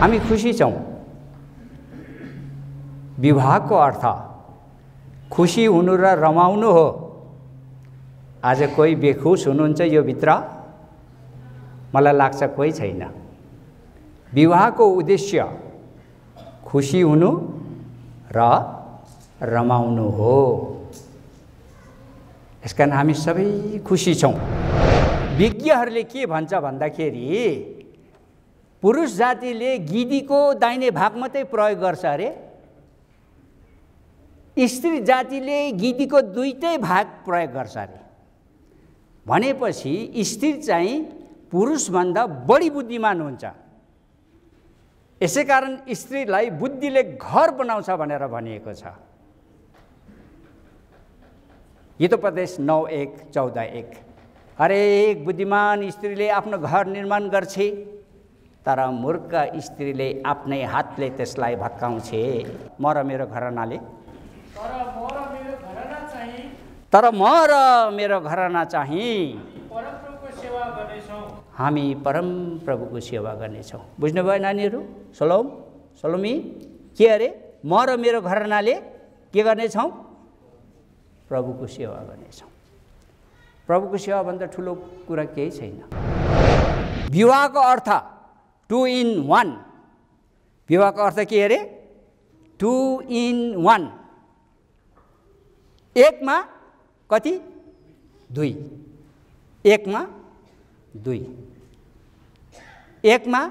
हामी खुसी छौँ। विवाहको अर्थ खुसी हुनु र रमाउनु हो। आज कोही बेखुस हुनुहुन्छ यो भित्र? मलाई लाग्छ कोही छैन। विवाहको उद्देश्य खुसी हुनु र रमाउनु हो। यसकारण हामी सबै खुसी छौँ। विज्ञहरूले के भन्छ भन्दाखेरि पुरुष जातिले गिदीको दाहिने भाग मात्रै प्रयोग गर्छ अरे, स्त्री जातिले गिदीको दुईटै भाग प्रयोग गर्छ अरे। भनेपछि स्त्री चाहिँ पुरुषभन्दा बढी बुद्धिमान हुन्छ। यसैकारण स्त्रीलाई बुद्धिले घर बनाउँछ भनेर भनिएको छ। हितोपदेश 9:1-14:1। हरेक बुद्धिमान स्त्रीले आफ्नो घर निर्माण गर्छे, तर मूर्ख स्त्रीले आफ्नै हातले त्यसलाई भत्काउँछे। म र मेरो घरनाले तर म र मेरो घरना चाहिँ हामी परम प्रभुको सेवा गर्नेछौँ। बुझ्नुभयो नानीहरू? सलोमी के अरे? म र मेरो घरनाले के गर्नेछौँ? प्रभुको सेवा गर्नेछौँ। प्रभुको सेवा भन्दा ठुलो कुरा केही छैन। विवाहको अर्थ 2 in 1। विवाहको अर्थ के अरे? 2 in 1। एकमा कति? 2। एकमा 2। एकमा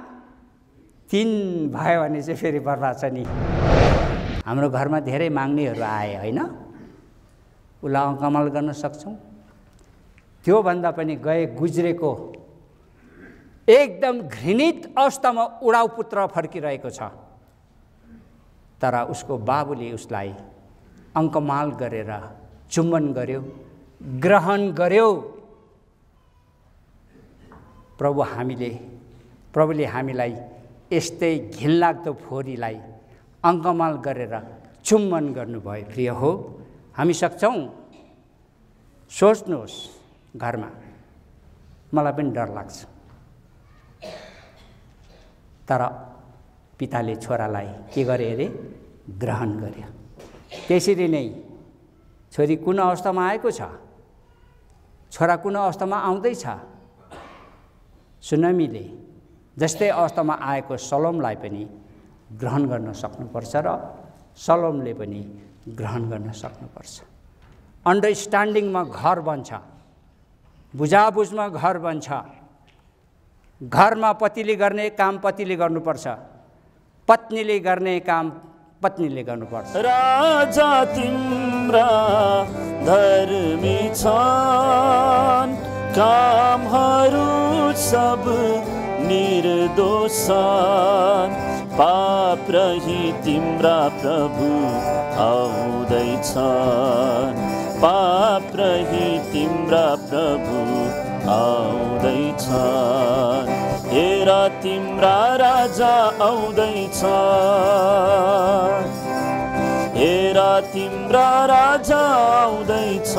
3 भयो भने चाहिँ फेरि बर्बाद छ नि। हाम्रो घरमा धेरै माग्नेहरू आए होइन, उसलाई कमाल गर्न सक्छौँ। त्योभन्दा पनि गए गुज्रेको एकदम घृणित अवस्थामा उडाउ पुत्र फर्किरहेको छ, तर उसको बाबुले उसलाई अङ्कमाल गरेर चुम्बन गर्यो, ग्रहण गर्यो। प्रभुले हामीलाई यस्तै घिनलाग्दो फोरीलाई अङ्कमाल गरेर चुम्बन गर्नुभयो। प्रिय हो, हामी सक्छौँ? सोच्नुहोस्, घरमा मलाई पनि डर लाग्छ, तर पिताले छोरालाई के गरे अरे? ग्रहण गर्यो। त्यसरी नै छोरी कुन अवस्थामा आएको छ, छोरा कुन अवस्थामा आउँदैछ, सुनामीले जस्तै अवस्थामा आएको सलोमलाई पनि ग्रहण गर्न सक्नुपर्छ र सलोमले पनि ग्रहण गर्न सक्नुपर्छ। अन्डरस्ट्यान्डिङमा घर बन्छ, बुझाबुझमा घर बन्छ। घरमा पतिले गर्ने काम पतिले गर्नुपर्छ, पत्नीले गर्ने काम पत्नीले गर्नुपर्छ। राजा तिम्रा धर्मी छन्, कामहरू सब निर्दोष छन्। पाप रही तिम्रा प्रभु आउँदैछन्, पाप रही तिम्रा प्रभु आउँदैछन्। हेर तिम्रा राजा आउँदैछन्, हेर तिम्रा राजा आउँदैछन्।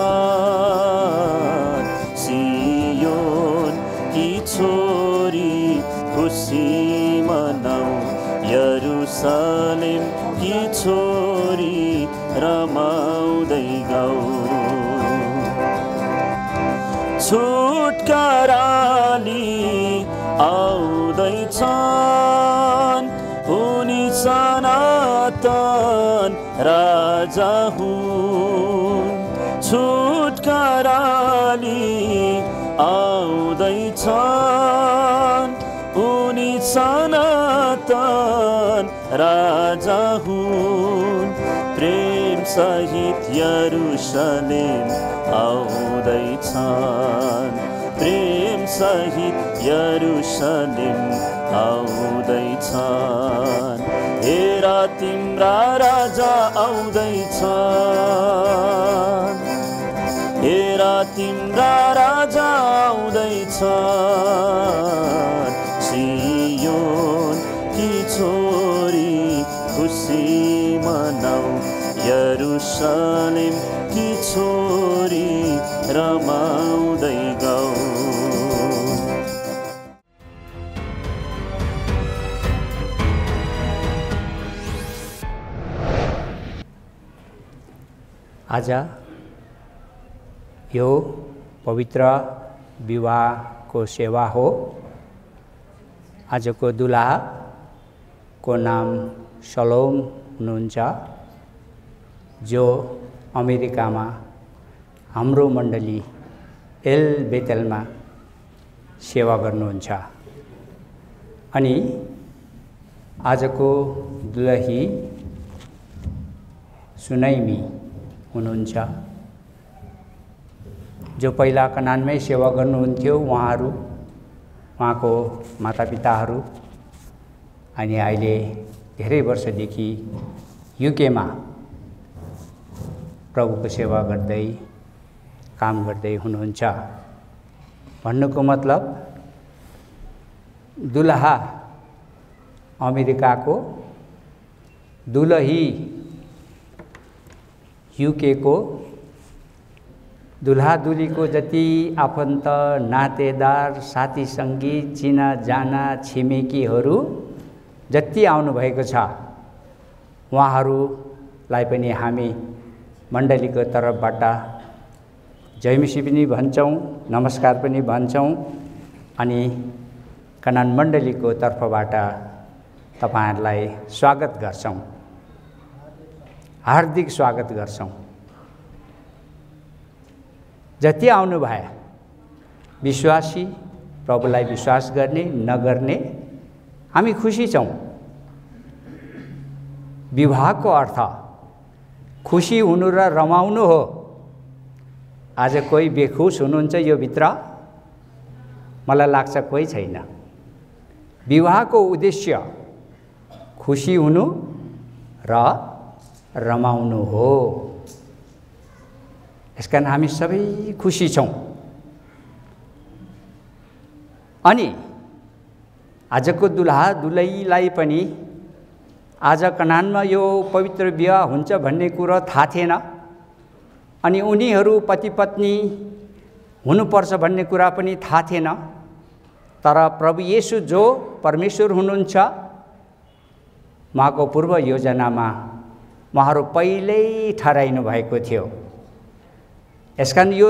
सियोन की छोरी खुसी मनाऊ, यरुशलेम की छोरी रमाउँदै गाऊ। छुटकाराली आउँदैछन्, उनी सनातन राजा हुन्। छुटकाराली आउँदैछन्, उनी सनातन राजा हुन्। प्रेम सहित यरुशलेम आउँदैछन्, प्रेम सहित यरुशलेम आउँदैछन्। हेर तिम्रा राजा आउँदैछन्, हेर तिम्रा राजा आउँदैछन्। सियोन की छोरी खुसी मनाऊ, यरुशलेम की छोरी रमाउँदै गाऊ। आज यो पवित्र विवाहको सेवा हो। आजको दुलाको नाम सलोम हुनुहुन्छ, जो अमेरिकामा हाम्रो मण्डली एल बेतेलमा सेवा गर्नुहुन्छ। अनि आजको दुलही सुनैमी हुनुहुन्छ, जो पहिला कनानमै सेवा गर्नुहुन्थ्यो। उहाँको मातापिताहरू अनि अहिले धेरै वर्षदेखि युकेमा प्रभुको सेवा गर्दै काम गर्दै हुनुहुन्छ। भन्नुको मतलब दुलहा अमेरिकाको, दुलही युकेको, दुल्हा दुलीको जति आफन्त नातेदार साथी सङ्गी चिनाजाना छिमेकीहरू जति आउनुभएको छ, उहाँहरूलाई पनि हामी मण्डलीको तर्फबाट जयमसी पनि भन्छौँ, नमस्कार पनि भन्छौँ। अनि कनान मण्डलीको तर्फबाट तपाईहरुलाई स्वागत गर्छौँ, हार्दिक स्वागत गर्छौँ। जति आउनु भए विश्वासी, प्रभुलाई विश्वास गर्ने नगर्ने, हामी खुसी छौँ। विवाहको अर्थ खुसी हुनु र रमाउनु हो। आज कोही बेखुस हुनुहुन्छ यो भित्र? मलाई लाग्छ कोही छैन। विवाहको उद्देश्य खुसी हुनु र रमाउनु हो। यसकारण हामी सबै खुसी छौँ। अनि आजको दुल्हा दुलहीलाई पनि आज कनानमा यो पवित्र विवाह हुन्छ भन्ने कुरो थाहा थिएन। अनि उनीहरू पति पत्नी हुनुपर्छ भन्ने कुरा पनि थाहा थिएन। तर प्रभु येशू जो परमेश्वर हुनुहुन्छ, उहाँको पूर्व योजनामा उहाँहरू पहिल्यै ठहराइनु भएको थियो। यसकारण यो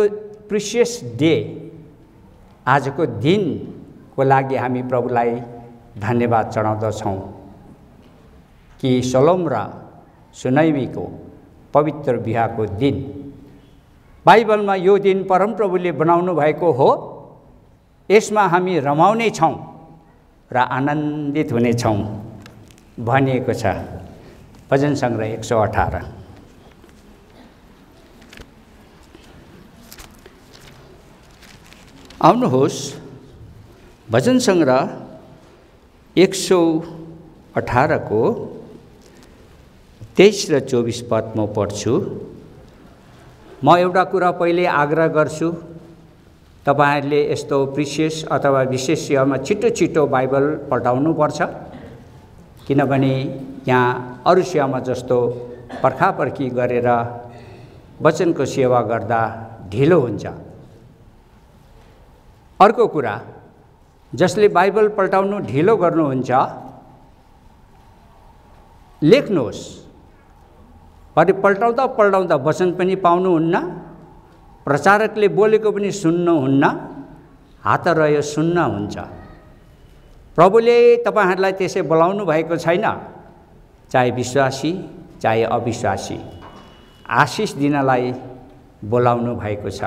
प्रिसियस डे, आजको दिनको लागि हामी प्रभुलाई धन्यवाद चढाउँदछौँ कि सलोम र सुनैमीको पवित्र विवाहको दिन, बाइबलमा यो दिन परमप्रभुले बनाउनु भएको हो। यसमा हामी रमाउने छौँ र आनन्दित हुने छौँ भनिएको छ। भजन सङ्ग्रह 118। आउनुहोस्, भजन सङ्ग्रह 118 को 23 र 24 पद म पढ्छु। म एउटा कुरा पहिले आग्रह गर्छु, तपाईहरुले यस्तो प्रिसियस अथवा विशेष सेवामा छिटो छिटो बाइबल पढाउनु पर्छ। किनभने यहाँ अरू सेवामा जस्तो पर्खापर्खी गरेर वचनको सेवा गर्दा ढिलो हुन्छ। अर्को कुरा, जसले बाइबल पल्टाउनु ढिलो गर्नुहुन्छ, लेख्नुहोस्। भरे पल्टाउँदा पल्टाउँदा वचन पनि पाउनुहुन्न, प्रचारकले बोलेको पनि सुन्नुहुन्न, हात रह्यो सुन्न हुन्छ। प्रभुले तपाईहरुलाई त्यसै बोलाउनु भएको छैन, चाहे विश्वासी चाहे अविश्वासी, आशिष दिनलाई बोलाउनु भएको छ।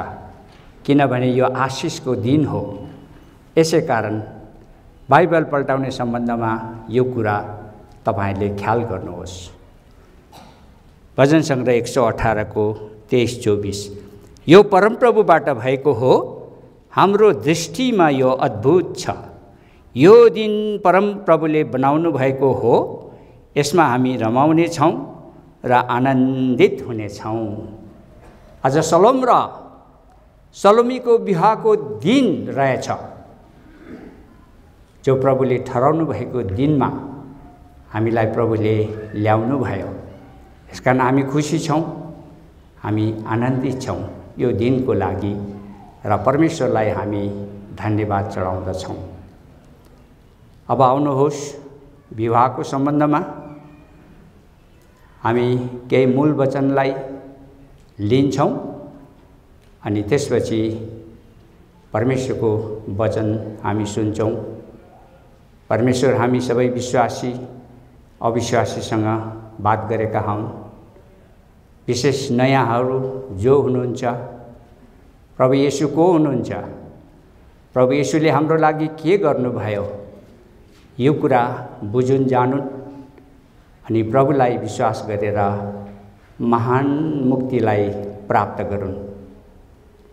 किनभने यो आशिषको दिन हो। यसै कारण बाइबल पल्टाउने सम्बन्धमा यो कुरा तपाईहरुले ख्याल गर्नुहोस्। भजन सङ्ग्रह 118 को 23-24। यो परमप्रभुबाट भएको हो, हाम्रो दृष्टिमा यो अद्भुत छ। यो दिन परमप्रभुले बनाउनु भएको हो, यसमा हामी रमाउने छौँ र आनन्दित हुने छौँ। आज सलोम र सलोमीको विवाहको दिन रहेछ, जो प्रभुले ठहराउनु भएको दिनमा हामीलाई प्रभुले ल्याउनु भयो। यसकारण हामी खुसी छौँ, हामी आनन्दित छौँ यो दिनको लागि र परमेश्वरलाई हामी धन्यवाद चढाउँदछौँ। अब आउनुहोस्, विवाहको सम्बन्धमा हामी केही मूल वचनलाई लिन्छौँ अनि त्यसपछि परमेश्वरको वचन हामी सुन्छौँ। परमेश्वर हामी सबै विश्वासी अविश्वासीसँग बात गरेका हौँ। विशेष नयाँहरू जो हुनुहुन्छ, प्रभु येशू को हुनुहुन्छ, प्रभु येशूले हाम्रो लागि के गर्नुभयो, यो कुरा बुझुन् जानुन् अनि प्रभुलाई विश्वास गरेर महान मुक्तिलाई प्राप्त गरून्।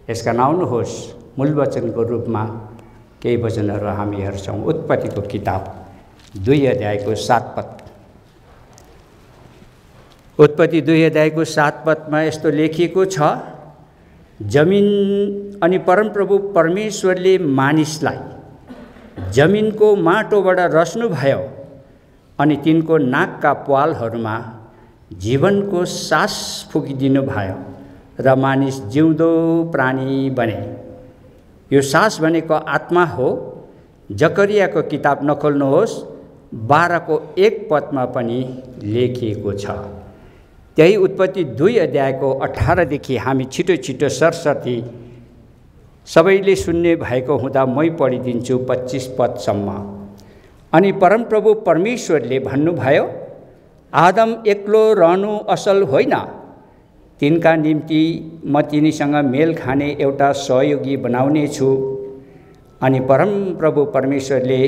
यसका आउनुहोस् मूल वचनको रूपमा केही वचनहरू हामी हेर्छौँ। उत्पत्तिको किताब 2 अध्यायको 7 पद। उत्पत्ति 2 अध्यायको 7 पदमा यस्तो लेखिएको छ, जमिन अनि परमप्रभु परमेश्वरले मानिसलाई जमिनको माटोबाट रच्नुभयो अनि तिनको नाकका प्वालहरूमा जीवनको सास फुकिदिनु भयो र मानिस जिउँदो प्राणी बने। यो सास भनेको आत्मा हो। जकरियाको किताब नखोल्नुहोस्, 12को 1 पदमा पनि लेखिएको छ। त्यही उत्पत्ति 2 अध्यायको 18 देखि हामी छिटो छिटो सरसर्ती सबैले सुन्ने भएको हुँदा मै पढिदिन्छु 25 पदसम्म। अनि परमप्रभु परमेश्वरले भन्नुभयो, आदम एक्लो रहनु असल होइन, तिनका निम्ति म तिनीसँग मेल खाने एउटा सहयोगी बनाउने छु। अनि परमप्रभु परमेश्वरले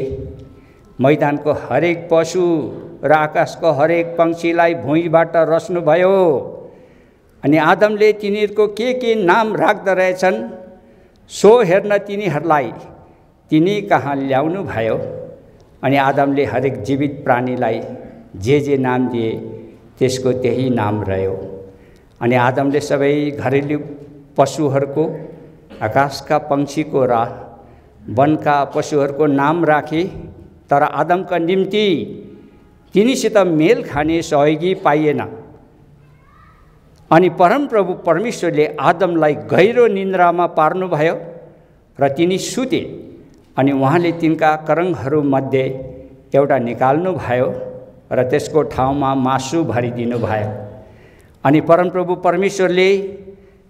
मैदानको हरेक पशु र आकाशको हरेक पंक्षीलाई भुइँबाट रच्नुभयो। अनि आदमले तिनीहरूको के नाम राख्दा रहेछन् सो हेर्न तिनीहरूलाई तिनी कहाँ ल्याउनु भयो। अनि आदमले हरेक जीवित प्राणीलाई जे नाम दिए त्यसको त्यही नाम रह्यो। अनि आदमले सबै घरेलु पशुहरूको, आकाशका पंक्षीको र वनका पशुहरूको नाम राखे, तर आदमका निम्ति तिनीसित मेल खाने सहयोगी पाइएन। अनि परमप्रभु परमेश्वरले आदमलाई गहिरो निन्द्रामा पार्नुभयो र तिनी सुते। अनि उहाँले तिनका करङहरूमध्ये एउटा निकाल्नुभयो र त्यसको ठाउँमा मासु भरिदिनु भयो। अनि परमप्रभु परमेश्वरले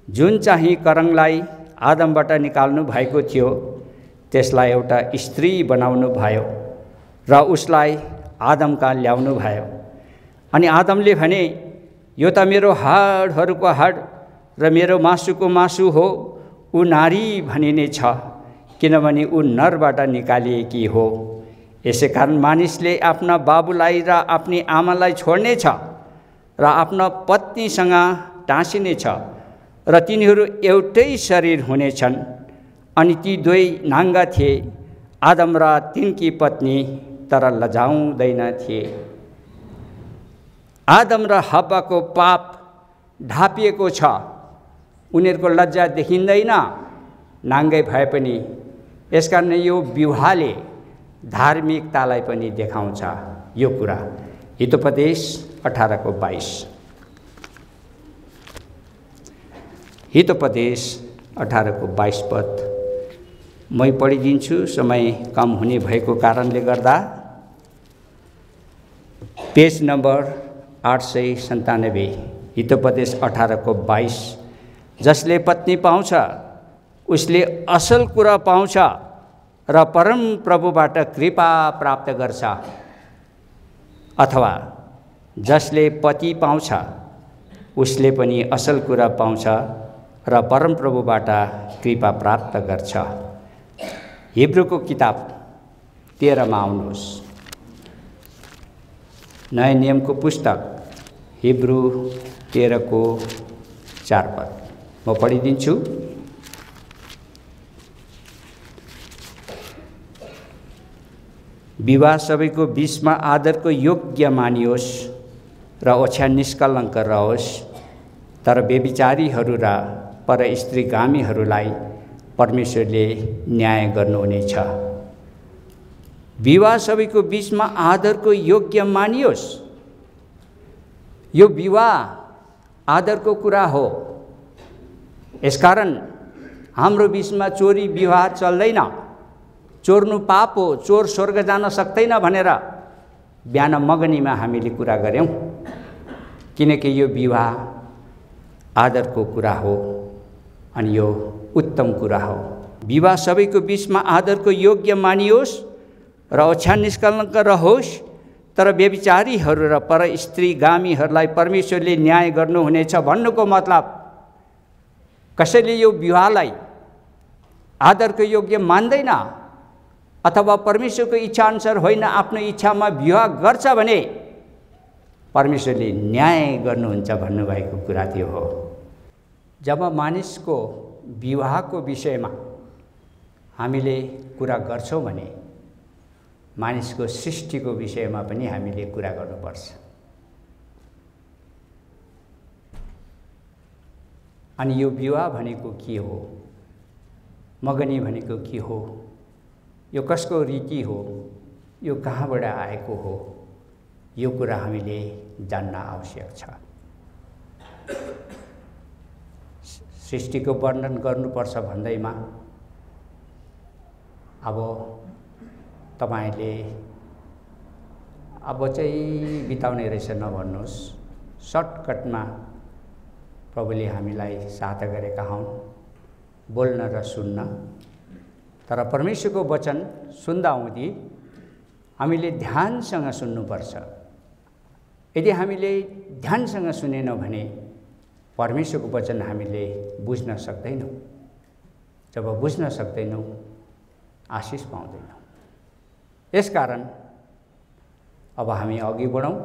जुन चाहिँ करङलाई आदमबाट निकाल्नु भएको थियो त्यसलाई एउटा स्त्री बनाउनु भयो र उसलाई आदमका ल्याउनु भयो। अनि आदमले भने, यो त मेरो हाडहरूको हाड र मेरो मासुको मासु हो, ऊ नारी भनिने छ, किनभने ऊ नरबाट निकालिएकी हो। यसै कारण मानिसले आफ्ना बाबुलाई र आफ्नी आमालाई छोड्नेछ र आफ्ना पत्नीसँग टाँसिनेछ र तिनीहरू एउटै शरीर हुनेछन्। अनि ती दुवै नाङ्गा थिए, आदम र तिनकी पत्नी, तर लजाउँदैन थिए। आदम र हव्वाको पाप ढापिएको छ, उनीहरूको लज्जा देखिँदैन नाङ्गै भए पनि। यसकारण यो विवाहले धार्मिकतालाई पनि देखाउँछ। यो कुरा हितोपदेश 18को 22। हितोपदेश 18को 22 पद मै पढिदिन्छु, समय कम हुने भएको कारणले गर्दा। पेज नम्बर 897, हितोपदेश 18को 22। जसले पत्नी पाउँछ उसले असल कुरा पाउँछ र परम प्रभुबाट कृपा प्राप्त गर्छ। अथवा जसले पति पाउँछ उसले पनि असल कुरा पाउँछ र परम प्रभुबाट कृपा प्राप्त गर्छ। हिब्रूको किताब 13 मा आउनुहोस्। नयाँ नियमको पुस्तक हिब्रू 13 को 4 पद म पढिदिन्छु। विवाह सबैको बीचमा आदरको योग्य मानियोस् र ओछ्यान निष्कलङ्क रहोस्, तर व्यभिचारीहरू र परस्त्रीगामीहरूलाई परमेश्वरले न्याय गर्नुहुनेछ। विवाह सबैको बीचमा आदरको योग्य मानियोस्। यो विवाह आदरको कुरा हो। यसकारण हाम्रो बीचमा चोरी विवाह चल्दैन। चोर्नु पाप हो, चोर स्वर्ग जान सक्दैन भनेर बिहान मगनीमा हामीले कुरा गऱ्यौँ। किनकि यो विवाह आदरको कुरा हो अनि यो उत्तम कुरा हो। विवाह सबैको बीचमा आदरको योग्य मानियोस् र ओछ्यान निष्कलङ्क रहोस्, तर व्यभिचारीहरू र पर स्त्रीगामीहरूलाई परमेश्वरले न्याय गर्नुहुनेछ भन्नुको मतलब कसैले यो विवाहलाई आदरको योग्य मान्दैन अथवा परमेश्वरको इच्छाअनुसार होइन आफ्नो इच्छामा विवाह गर्छ भने परमेश्वरले न्याय गर्नुहुन्छ भन्नुभएको कुरा त्यो हो। जब मानिसको विवाहको विषयमा हामीले कुरा गर्छौँ भने मानिसको सृष्टिको विषयमा पनि हामीले कुरा गर्नुपर्छ। अनि यो विवाह भनेको के हो, मगनी भनेको के हो, यो कसको रीति हो, यो कहाँबाट आएको हो, यो कुरा हामीले जान्न आवश्यक छ। सृष्टिको वर्णन गर्नुपर्छ भन्दैमा अब तपाईले अब चाहिँ बिताउने रहेछ नभन्नुहोस्, सर्टकटमा प्रभुले हामीलाई सहायता गरेका हुन् बोल्न र सुन्न। तर परमेश्वरको वचन सुन्दा हुँदी हामीले ध्यानसँग सुन्नुपर्छ। यदि हामीले ध्यानसँग सुनेनौँ भने परमेश्वरको वचन हामीले बुझ्न सक्दैनौँ। जब बुझ्न सक्दैनौँ आशिष पाउँदैनौँ। यसकारण अब हामी अघि बढौँ।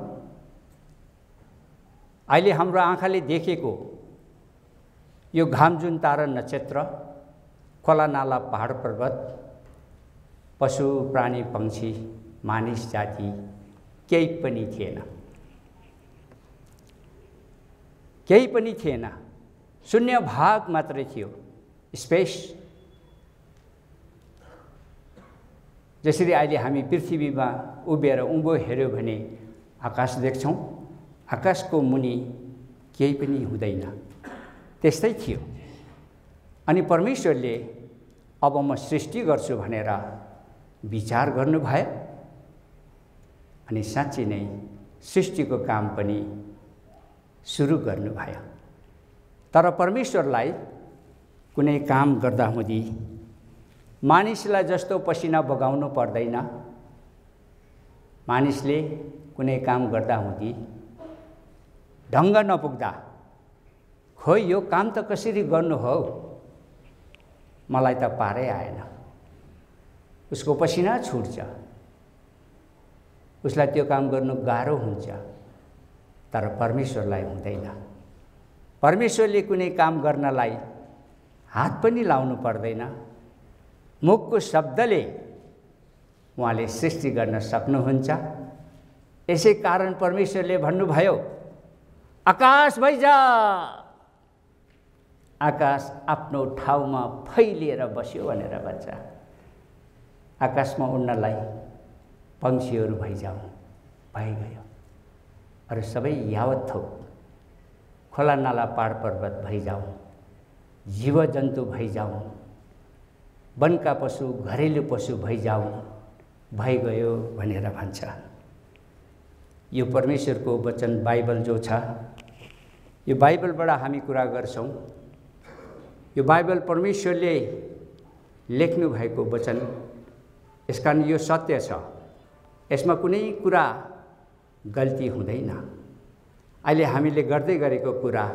अहिले हाम्रो आँखाले देखेको यो घाम जुन तारा नक्षत्र, खोला नाला पहाड पर्वत, पशु प्राणी पंक्षी मानिस जाति केही पनि थिएन, केही पनि थिएन। शून्य भाग मात्रै थियो, स्पेस। जसरी अहिले हामी पृथ्वीमा उभिएर उँभो हेऱ्यौँ भने आकाश देख्छौँ, आकाशको मुनि केही पनि हुँदैन, त्यस्तै थियो। अनि परमेश्वरले अब म सृष्टि गर्छु भनेर विचार गर्नुभयो अनि साँच्चै नै सृष्टिको काम पनि सुरु गर्नुभयो। तर परमेश्वरलाई कुनै काम गर्दा हुँदी मानिसलाई जस्तो पसिना बगाउनु पर्दैन। मानिसले कुनै काम गर्दा हुँदी ढङ्ग नपुग्दा खोइ यो काम त कसरी गर्नु हो, मलाई त पारै आएन, उसको पसिना छुट्छ, उसलाई त्यो काम गर्नु गाह्रो हुन्छ। तर परमेश्वरलाई हुँदैन। परमेश्वरले कुनै काम गर्नलाई हात पनि लाउनु पर्दैन। मुखको शब्दले उहाँले सृष्टि गर्न सक्नुहुन्छ। यसै कारण परमेश्वरले भन्नुभयो आकाश भइजा। आकाश आफ्नो ठाउँमा फैलिएर बस्यो भनेर भन्छ। आकाशमा उड्नलाई पंक्षीहरू भइजाऊ, भइगयो। अरू सबै यावत थोक खोला नाला पहाड पर्वत भइजाऊ, जीवजन्तु भइजाऊ, वनका पशु घरेलु पशु भइजाऊ, भइगयो भनेर भन्छ। यो परमेश्वरको वचन बाइबल जो छ, यो बाइबलबाट हामी कुरा गर्छौँ। यो बाइबल परमेश्वरले लेख्नु भएको वचन, यसकारण यो सत्य छ, यसमा कुनै कुरा गल्ती हुँदैन। अहिले हामीले गर्दै गरेको कुरा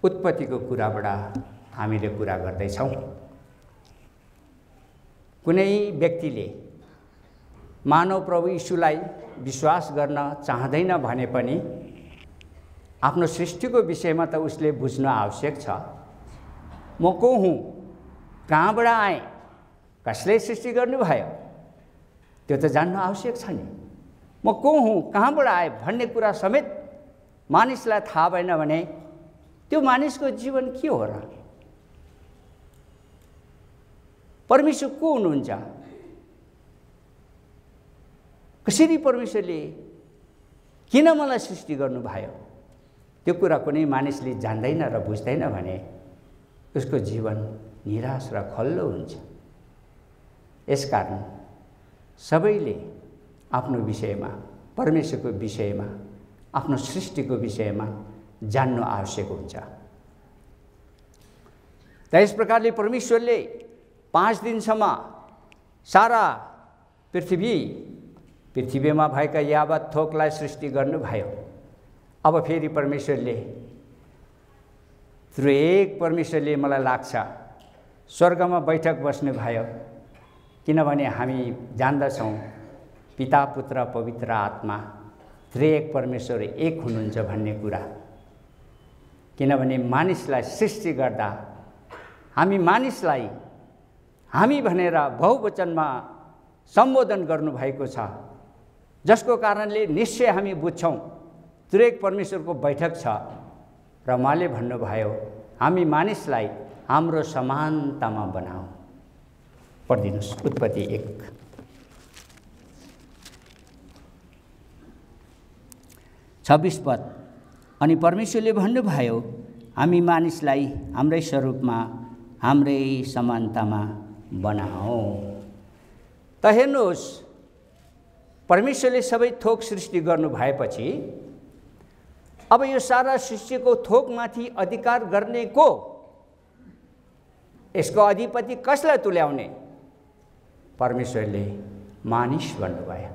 उत्पत्तिको कुराबाट हामीले कुरा गर्दैछौँ। कुनै व्यक्तिले मानव प्रभु यीशुलाई विश्वास गर्न चाहँदैन भने पनि आफ्नो सृष्टिको विषयमा त उसले बुझ्न आवश्यक छ। म को हुँ, कहाँबाट आएँ, कसले सृष्टि गर्नुभयो, त्यो त जान्न आवश्यक छ नि। म को हुँ, कहाँबाट आएँ भन्ने कुरा समेत मानिसलाई थाहा भएन भने त्यो मानिसको जीवन के हो र? परमेश्वर को हुनुहुन्छ, कसरी परमेश्वरले किन मलाई सृष्टि गर्नुभयो, त्यो कुरा कुनै मानिसले जान्दैन र बुझ्दैन भने उसको जीवन निराश र खल्लो हुन्छ। यसकारण सबैले आफ्नो विषयमा, परमेश्वरको विषयमा, आफ्नो सृष्टिको विषयमा जान्नु आवश्यक हुन्छ। त यस प्रकारले परमेश्वरले 5 दिनसम्म सारा पृथ्वीमा भएका यावत थोकलाई सृष्टि गर्नुभयो। अब फेरि परमेश्वरले त्रिएक परमेश्वरले मलाई लाग्छ स्वर्गमा बैठक बस्नुभयो, किनभने हामी जान्दछौँ पिता पुत्र पवित्र आत्मा त्रिएक परमेश्वर एक हुनुहुन्छ भन्ने कुरा। किनभने मानिसलाई सृष्टि गर्दा हामी मानिसलाई हामी भनेर बहुवचनमा सम्बोधन गर्नुभएको छ, जसको कारणले निश्चय हामी बुझ्छौँ त्रिएक परमेश्वरको बैठक छ र उहाँले भन्नुभयो हामी मानिसलाई हाम्रो समानतामा बनाऊ। पढिदिनुहोस् उत्पत्ति 1:26 पद। अनि परमेश्वरले भन्नुभयो हामी मानिसलाई हाम्रै स्वरूपमा हाम्रै समानतामा बनाऊ। त हेर्नुहोस् परमेश्वरले सबै थोक सृष्टि गर्नु भएपछि अब यो सारा सृष्टिको थोकमाथि अधिकार गर्ने को? यसको अधिपति कसलाई तुल्याउने? परमेश्वरले मानिस भन्नुभयो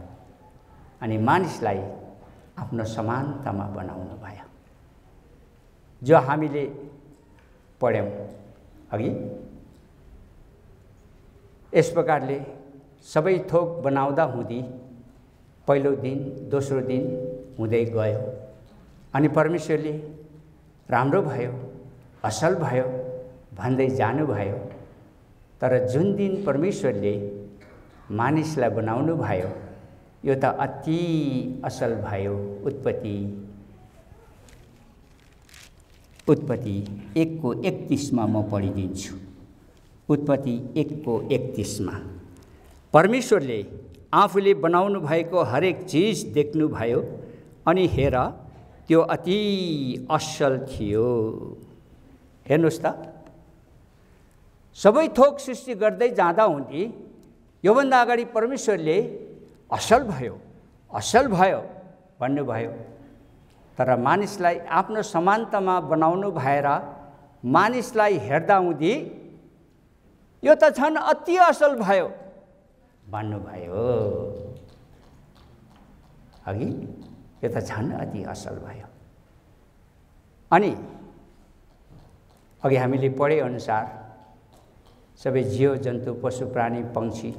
अनि मानिसलाई आफ्नो समानतामा बनाउनु भयो। जो हामीले पढ्यौँ अघि, यस प्रकारले सबै थोक बनाउँदा हुँदी पहिलो दिन दोस्रो दिन हुँदै गयो अनि परमेश्वरले राम्रो भयो असल भयो भन्दै जानुभयो। तर जुन दिन परमेश्वरले मानिसलाई बनाउनु भयो यो त अति असल भयो। उत्पत्ति 1:31 म पढिदिन्छु। उत्पत्ति 1:31 परमेश्वरले आफूले बनाउनु भएको हरेक चिज देख्नुभयो अनि हेर त्यो अति असल थियो। हेर्नुहोस् त सबै थोक सृष्टि गर्दै जाँदा हुँदी योभन्दा अगाडि परमेश्वरले असल भयो भन्नुभयो। तर मानिसलाई आफ्नो समानतामा बनाउनु भएर मानिसलाई हेर्दा हुँदी यो त झन् अति असल भयो भन्नुभयो। अघि यो त झन् अति असल भयो। अनि अघि हामीले पढे अनुसार सबै जीव जन्तु पशु प्राणी पंक्षी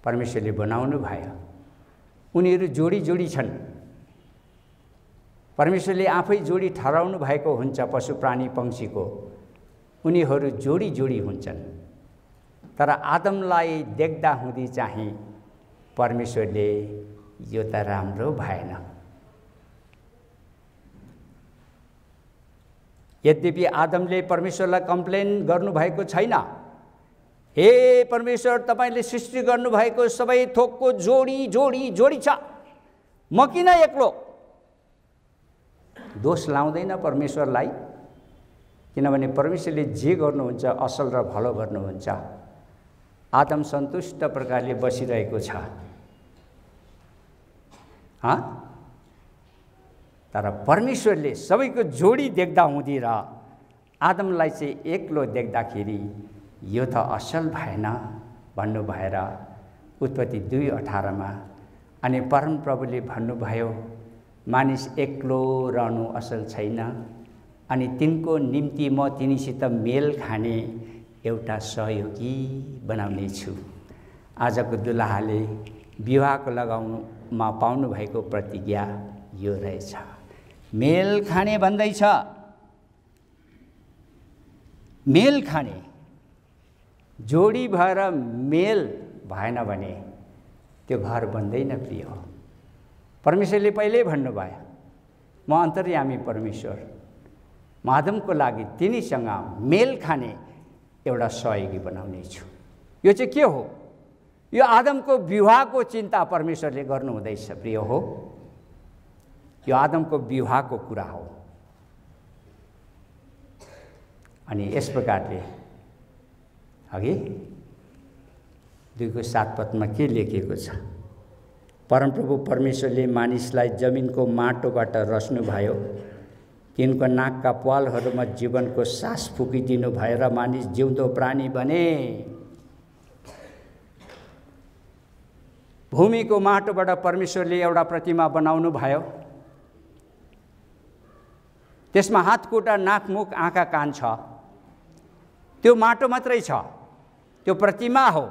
परमेश्वरले बनाउनु भयो। उनीहरू जोडी जोडी छन्। परमेश्वरले आफै जोडी ठहराउनु भएको हुन्छ पशु प्राणी पंक्षीको, उनीहरू जोडी जोडी हुन्छन्। तर आदमलाई देख्दा हुँदी चाहिँ परमेश्वरले यो त राम्रो भएन। यद्यपि आदमले परमेश्वरलाई कम्प्लेन गर्नुभएको छैन, हे परमेश्वर तपाईले सृष्टि गर्नुभएको सबै थोकको जोडी जोडी जोडी छ, म किन एक्लो? दोष लाउँदैन परमेश्वरलाई, किनभने परमेश्वरले जे गर्नुहुन्छ असल र भलो गर्नुहुन्छ। आदम सन्तुष्ट प्रकारले बसिरहेको छ। तर परमेश्वरले सबैको जोडी देख्दा हुँदी र आदमलाई चाहिँ एक्लो देख्दाखेरि यो त असल भएन भन्नु भएर उत्पत्ति 2:18 अनि परमप्रभुले भन्नुभयो मानिस एक्लो रहनु असल छैन अनि तिनको निम्ति म तिनीसित मेल खाने एउटा सहयोगी बनाउने छु। आजको दुलाहाले विवाहको लगाउनुमा पाउनु भएको प्रतिज्ञा यो रहेछ। मेल खाने भन्दैछ, मेल खाने। जोडी भएर मेल भएन भने त्यो घर बन्दैन प्रिय। परमेश्वरले पहिल्यै भन्नुभयो म अन्तर्यामी परमेश्वर, म आदमको लागि तिनीसँग मेल खाने एउटा सहयोगी बनाउने छु। यो चाहिँ के हो? यो आदमको विवाहको चिन्ता परमेश्वरले गर्नुहुँदैछ प्रिय हो। यो आदमको विवाहको कुरा हो। अनि यस प्रकारले अघि 2:7 के लेखेको छ? परमप्रभु परमेश्वरले मानिसलाई जमिनको माटोबाट रच्नुभयो तिनको नाकका प्वालहरूमा जीवनको सास फुकिदिनु भएर मानिस जिउँदो प्राणी बने। भूमिको माटोबाट परमेश्वरले एउटा प्रतिमा बनाउनु भयो। त्यसमा हात खुट्टा नाक मुख आँखा कान छ। त्यो माटो मात्रै छ, त्यो प्रतिमा हो।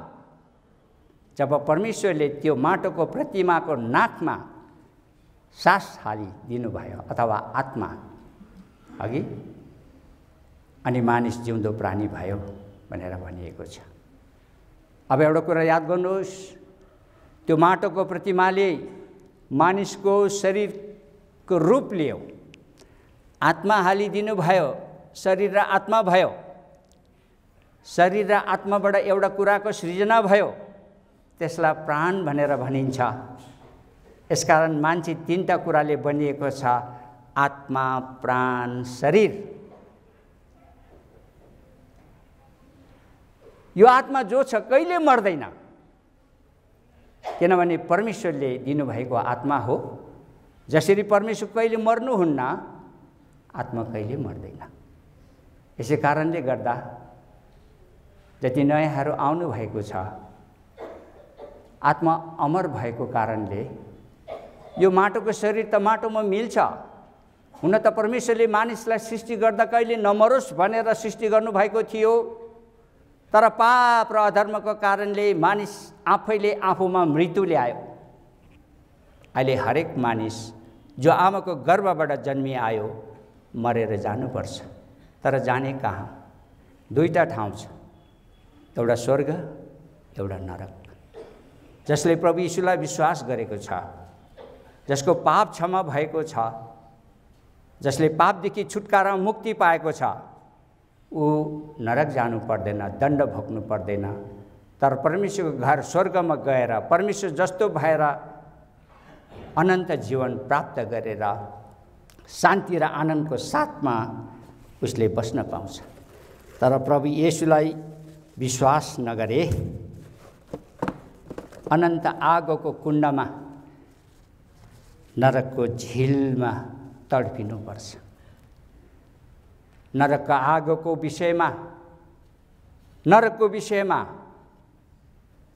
जब परमेश्वरले त्यो माटोको प्रतिमाको नाकमा सास हालिदिनु भयो अथवा आत्मा अघि, अनि मानिस जिउँदो प्राणी भयो भनेर भनिएको छ। अब एउटा कुरा याद गर्नुहोस्, त्यो माटोको प्रतिमाले मानिसको शरीरको रूप लियो, आत्मा हालिदिनु भयो, शरीर र आत्मा भयो। शरीर र आत्माबाट एउटा कुराको सृजना भयो, त्यसलाई प्राण भनेर भनिन्छ। यसकारण मान्छे तीनटा कुराले बनिएको छ, आत्मा, प्राण, शरीर। यो आत्मा जो छ कहिले मर्दैन, किनभने परमेश्वरले दिनुभएको आत्मा हो। जसरी परमेश्वर कहिले मर्नुहुन्न, आत्मा कहिले मर्दैन। यसै कारणले गर्दा जति नयाँहरू आउनुभएको छ, आत्मा अमर भएको कारणले यो माटोको शरीर त माटोमा मिल्छ। हुन त परमेश्वरले मानिसलाई सृष्टि गर्दा कहिले नमरोस् भनेर सृष्टि गर्नुभएको थियो, तर पाप र अधर्मको कारणले मानिस आफैले आफूमा मृत्यु ल्यायो। अहिले हरेक मानिस जो आमाको गर्भबाट जन्मिआयो मरेर जानुपर्छ। तर जाने कहाँ? दुईटा ठाउँ छ, एउटा स्वर्ग, एउटा नरक। जसले प्रभु यीशुलाई विश्वास गरेको छ, जसको पाप क्षमा भएको छ, जसले पापदेखि छुटकारा मुक्ति पाएको छ, ऊ नरक जानु पर्दैन, दण्ड भोग्नु पर्दैन। तर परमेश्वरको घर स्वर्गमा गएर परमेश्वर जस्तो भएर अनन्त जीवन प्राप्त गरेर शान्ति र आनन्दको साथमा उसले बस्न पाउँछ। तर प्रभु येशूलाई विश्वास नगरे अनन्त आगोको कुण्डमा, नरकको झिलमा तडपिनुपर्छ। नरकका आगोको विषयमा, नरकको विषयमा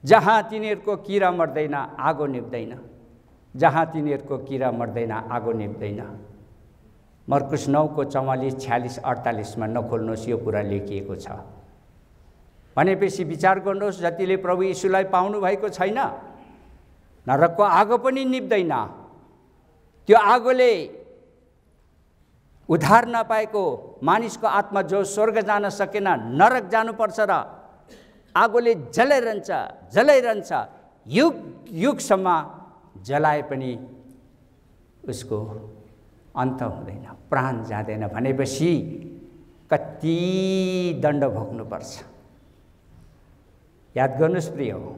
जहाँ तिनीहरूको किरा मर्दैन आगो निप्दैन, जहाँ तिनीहरूको किरा मर्दैन आगो निप्दैन। मर्कुस 9:44-46-48 नखोल्नुहोस्, यो कुरा लेखिएको छ। भनेपछि विचार गर्नुहोस्, जतिले प्रभु यीशुलाई पाउनु भएको छैन, नरकको आगो पनि निप्दैन। त्यो आगोले उद्धार नपाएको मानिसको आत्मा जो स्वर्ग जान सकेन, नरक जानुपर्छ र आगोले जलाइरहन्छ, युग युगसम्म जलाए पनि उसको अन्त हुँदैन, प्राण जाँदैन। भनेपछि कति दण्ड भोग्नुपर्छ। याद गर्नुहोस् प्रिय हो,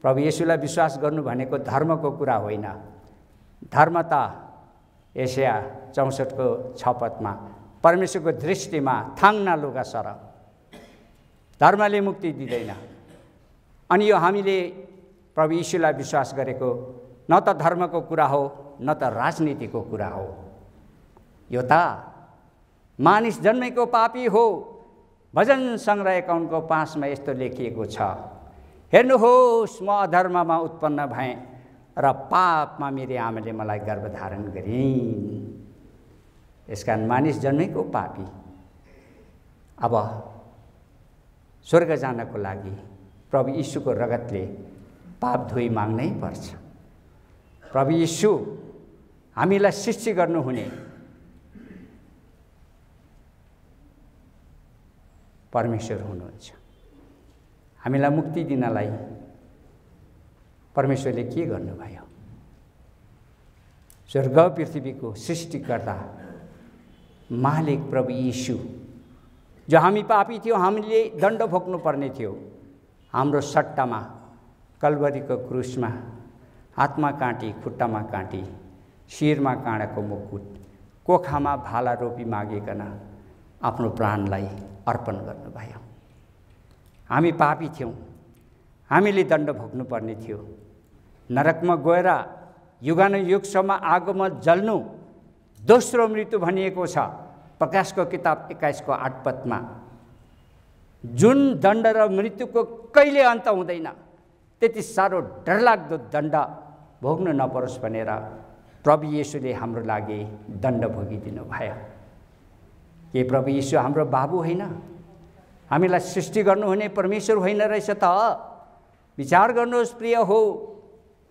प्रभु येशूलाई विश्वास गर्नु भनेको धर्मको कुरा होइन। धर्म त यशाया 64:6 परमेश्वरको दृष्टिमा थाङ्ना लुगा सर, धर्मले मुक्ति दिँदैन। अनि यो हामीले प्रभु यीशुलाई विश्वास गरेको न त धर्मको कुरा हो, न त राजनीतिको कुरा हो। यो त मानिस जन्मेको पापी हो। भजन सङ्ग्रह 51:5 यस्तो लेखिएको छ, हेर्नुहोस् म अधर्ममा उत्पन्न भएँ र पापमा मेरी आमाले मलाई गर्भधारण गरिन्। यसकारण मानिस जन्मेको पापी अब स्वर्ग जानको लागि प्रभु यीशुको रगतले पाप धोइ माग्नै पर्छ। प्रभु यीशु हामीलाई सृष्टि गर्नुहुने परमेश्वर हुनुहुन्छ। हामीलाई मुक्ति दिनलाई परमेश्वरले के गर्नुभयो? स्वर्ग पृथ्वीको सृष्टिकर्ता मालिक प्रभु यीशु, जो हामी पापी थियो, हामीले दण्ड भोग्नु पर्ने थियो, हाम्रो सट्टामा कल्वरीको क्रुसमा हातमा काँटी, खुट्टामा काँटी, शिरमा काँडाको मुकुट, कोखामा भाला रोपी मागिकन आफ्नो प्राणलाई अर्पण गर्नुभयो। हामी पापी थियौँ, हामीले दण्ड भोग्नु पर्ने थियो। नरकमा गएर युगानुयुगसम्म आगोमा जल्नु दोस्रो मृत्यु भनिएको छ प्रकाशको किताब 21को 8 पदमा। जुन दण्ड र मृत्युको कहिले अन्त हुँदैन, त्यति साह्रो डरलाग्दो दण्ड भोग्नु नपरोस् भनेर प्रभु येशूले हाम्रो लागि दण्ड भोगिदिनु भयो। के प्रभु येशू हाम्रो बाबु होइन? हामीलाई सृष्टि गर्नुहुने परमेश्वर होइन रहेछ त? विचार गर्नुहोस् प्रिय हो,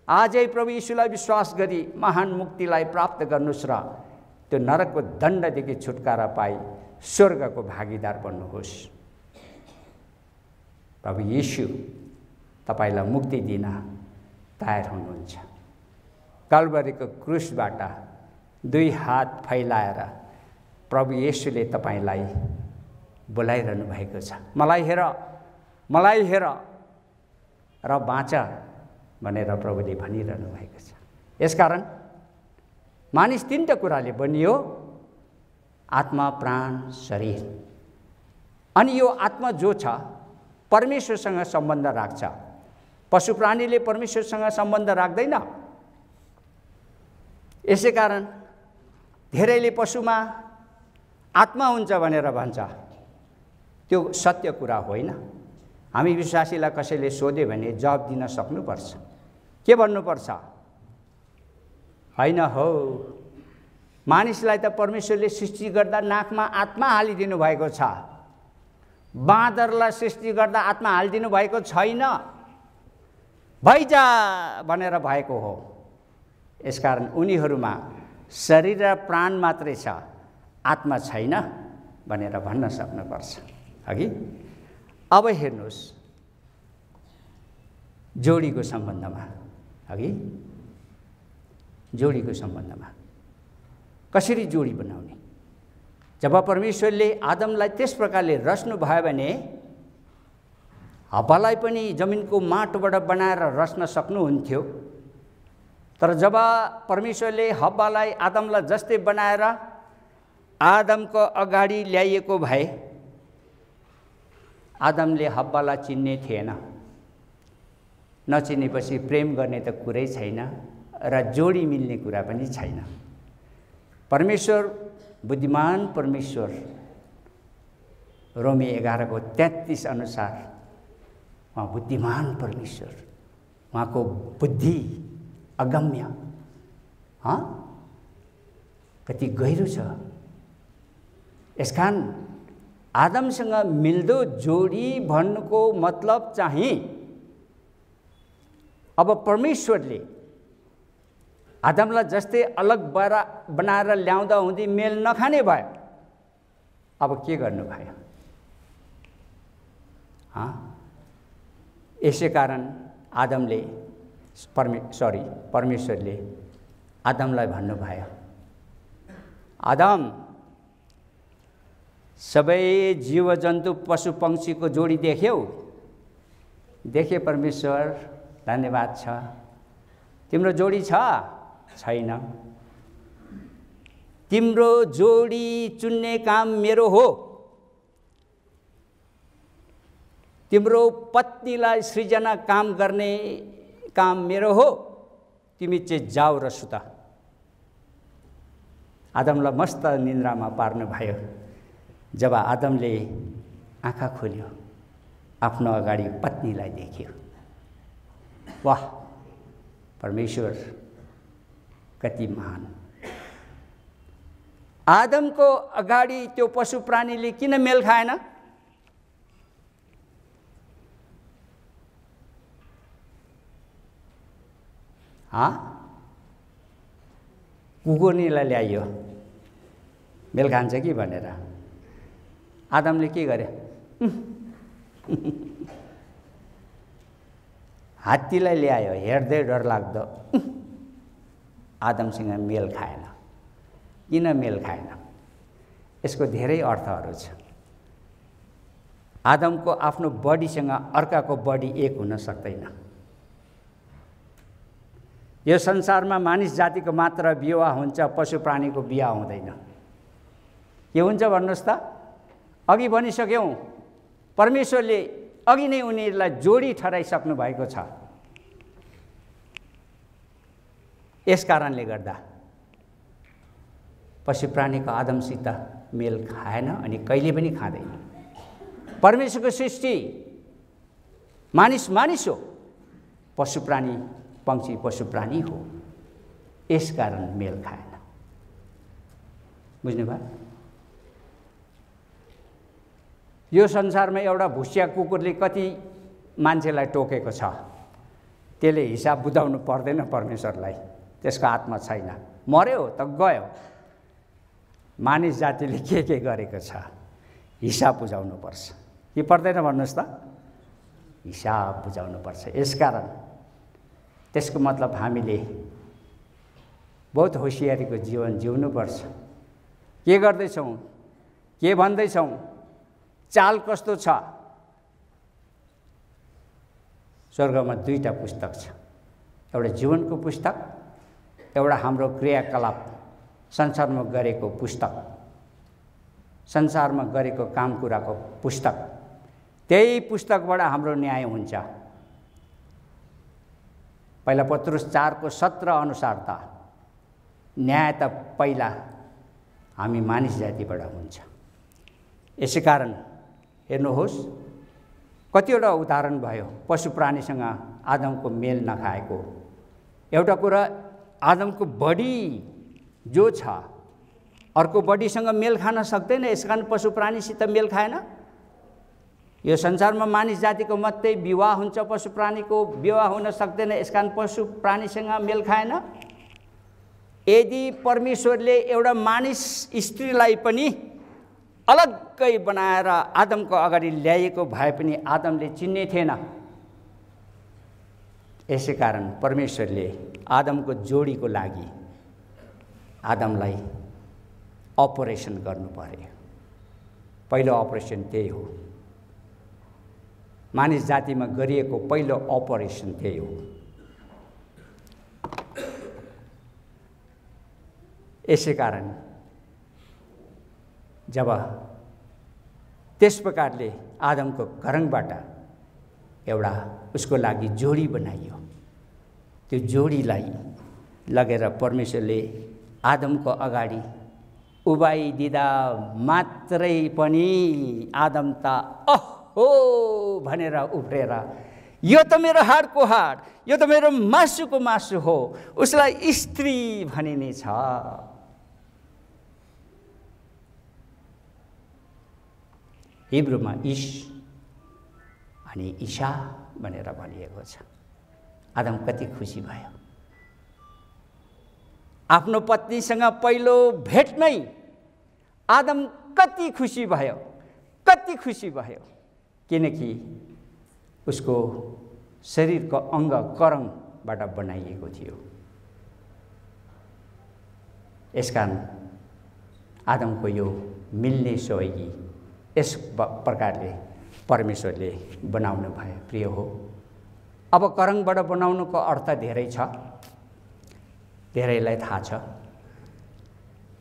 आजै प्रभु येशूलाई विश्वास गरी महान मुक्तिलाई प्राप्त गर्नुहोस् र त्यो नरकको दण्डदेखि छुटकारा पाई स्वर्गको भागीदार बन्नुहोस्। प्रभु येशू तपाईलाई मुक्ति दिन तयार हुनुहुन्छ। कल्वरीको क्रुसबाट 2 हात फैलाएर प्रभु येशूले तपाईलाई बोलाइरहनु भएको छ। मलाई हेर, मलाई हेर र बाँच भनेर प्रभुले भनिरहनु भएको छ। यसकारण मानिस 3टा कुराले बनियो, आत्मा, प्राण, शरीर। अनि यो आत्मा जो छ परमेश्वरसँग सम्बन्ध राख्छ। पशु प्राणीले परमेश्वरसँग सम्बन्ध राख्दैन। यसै कारण धेरैले पशुमा आत्मा हुन्छ भनेर भन्छ। त्यो सत्य कुरा होइन। हामी विश्वासीलाई कसैले सोध्यो भने जवाब दिन सक्नुपर्छ। के भन्नुपर्छ? होइन हो, मानिसलाई त परमेश्वरले सृष्टि गर्दा नाकमा आत्मा हालिदिनु भएको छ। बाँदरलाई सृष्टि गर्दा आत्मा हालिदिनु भएको छैन, भइजा भनेर भएको हो। यसकारण उनीहरूमा शरीर र प्राण मात्रै छ, आत्मा छैन भनेर भन्न सक्नुपर्छ। अघि अब हेर्नुहोस् जोडीको सम्बन्धमा, अघि जोडीको सम्बन्धमा कसरी जोडी बनाउने? जब परमेश्वरले आदमलाई त्यस प्रकारले रच्नु भयो भने हब्बालाई पनि जमिनको माटोबाट बनाएर रच्न सक्नुहुन्थ्यो। तर जब परमेश्वरले हब्बालाई आदमलाई जस्तै बनाएर आदमको अगाडि ल्याइएको भए आदमले हब्बालाई चिन्ने थिएन। नचिनेपछि प्रेम गर्ने त कुरै छैन र जोडी मिल्ने कुरा पनि छैन। परमेश्वर बुद्धिमान परमेश्वर, रोमी 11को 33 अनुसार उहाँ बुद्धिमान परमेश्वर, उहाँको बुद्धि अगम्य, कति गहिरो छ। यसकारण आदमसँग मिल्दो जोडी भन्नुको मतलब चाहिँ अब परमेश्वरले आदमलाई जस्तै अलग बनाएर ल्याउँदा हुँदै मेल नखाने भयो। अब के गर्नु भयो? यसै कारण आदमले परमेश्वरले आदमलाई भन्नुभयो, आदम सबै जीवजन्तु पशु पंक्षीको जोडी देख्यौ? देखे परमेश्वर, धन्यवाद छ। तिम्रो जोडी छ? छैन। तिम्रो जोडी चुन्ने काम मेरो हो। तिम्रो पत्नीलाई सृजना काम गर्ने काम मेरो हो। तिमी चाहिँ जाऊ र सुता। आदमलाई मस्त निन्द्रामा पार्नु भयो। जब आदमले आँखा खोल्यो, आफ्नो अगाडि पत्नीलाई देख्यो। वाह, परमेश्वर कति महान! आदमको अगाडि त्यो पशु प्राणीले किन मेल खाएन? कुकुरनीलाई ल्याइयो मेल खान्छ कि भनेर। आदमले के गरे? हात्तीलाई ल्यायो, हेर्दै डर लाग्दो। आदमसँग मेल खाएन। किन मेल खाएन? यसको धेरै अर्थहरू छ। आदमको आफ्नो बडीसँग अर्काको बडी एक हुन सक्दैन। यो संसारमा मानिस जातिको मात्र विवाह हुन्छ, पशु प्राणीको विवाह हुँदैन। के हुन्छ भन्नुहोस् त? अघि भनिसक्यौँ, परमेश्वरले अघि नै उनीहरूलाई जोडी ठहराइसक्नु भएको छ। यस कारणले गर्दा पशु प्राणीको आदमसित मेल खाएन अनि कहिले पनि खाँदैन। परमेश्वरको सृष्टि मानिस हो, पशु प्राणी पंक्षी पशु प्राणी हो, यसकारण मेल खाएन। बुझ्नुभयो? यो संसारमा एउटा भुसिया कुकुरले कति मान्छेलाई टोकेको छ, त्यसले हिसाब बुझाउनु पर्दैन परमेश्वरलाई, त्यसको आत्मा छैन, मर्यो त गयो। मानिस जातिले के गरेको छ हिसाब बुझाउनु पर्छ कि पर्दैन भन्नुहोस् त? हिसाब बुझाउनु पर्छ। यसकारण त्यसको मतलब हामीले बहुत होसियारीको जीवन जिउनुपर्छ। के गर्दैछौँ, के भन्दैछौँ, चाल कस्तो छ? स्वर्गमा दुईटा पुस्तक छ, एउटा जीवनको पुस्तक, एउटा हाम्रो क्रियाकलाप संसारमा गरेको पुस्तक, संसारमा गरेको काम कुराको पुस्तक। त्यही पुस्तकबाट हाम्रो न्याय हुन्छ। पहिला पत्रुस 4:17 अनुसार त न्याय त पहिला हामी मानिस जातिबाट हुन्छ। यसैकारण हेर्नुहोस्, कतिवटा उदाहरण भयो पशु प्राणीसँग आदमको मेल नखाएको। एउटा कुरा, आदमको बडी जो छ अर्को बडीसँग मेल खान सक्दैन, यसकारण पशु प्राणीसित मेल खाएन। यो संसारमा मानिस जातिको मात्रै विवाह हुन्छ, पशु प्राणीको विवाह हुन सक्दैन, यसकारण पशु प्राणीसँग मेल खाएन। यदि परमेश्वरले एउटा मानिस स्त्रीलाई पनि अलग्गै बनाएर आदमको अगाडि ल्याएको भए पनि आदमले चिन्ने थिएन। यसैकारण परमेश्वरले आदमको जोडीको लागि आदमलाई अपरेसन गर्नु पर्यो। पहिलो अपरेसन त्यही हो, मानिस जातिमा गरिएको पहिलो अपरेसन त्यही हो। यसैकारण जब त्यस प्रकारले आदमको गरङबाट एउटा उसको लागि जोडी बनाइयो, त्यो जोडीलाई लगेर परमेश्वरले आदमको अगाडि उभाइदिँदा मात्रै पनि आदम त ओहो भनेर उफ्रेर, यो त मेरो हाडको हाड, यो त मेरो मासुको मासु हो, उसलाई स्त्री भनिने छ। हिब्रूमा इश अनि ईशा भनेर भनिएको छ। आदम कति खुसी भयो। आफ्नो पत्नीसँग पहिलो भेटमै आदम कति खुसी भयो, कति खुसी भयो, किनकि उसको शरीरको अङ्ग करङबाट बनाइएको थियो। यसकारण आदमको यो मिल्ने सहयोगी यस प्रकारले परमेश्वरले बनाउनु भयो। प्रिय हो, अब करङबाट बनाउनुको अर्थ धेरै छ, धेरैलाई थाहा छ।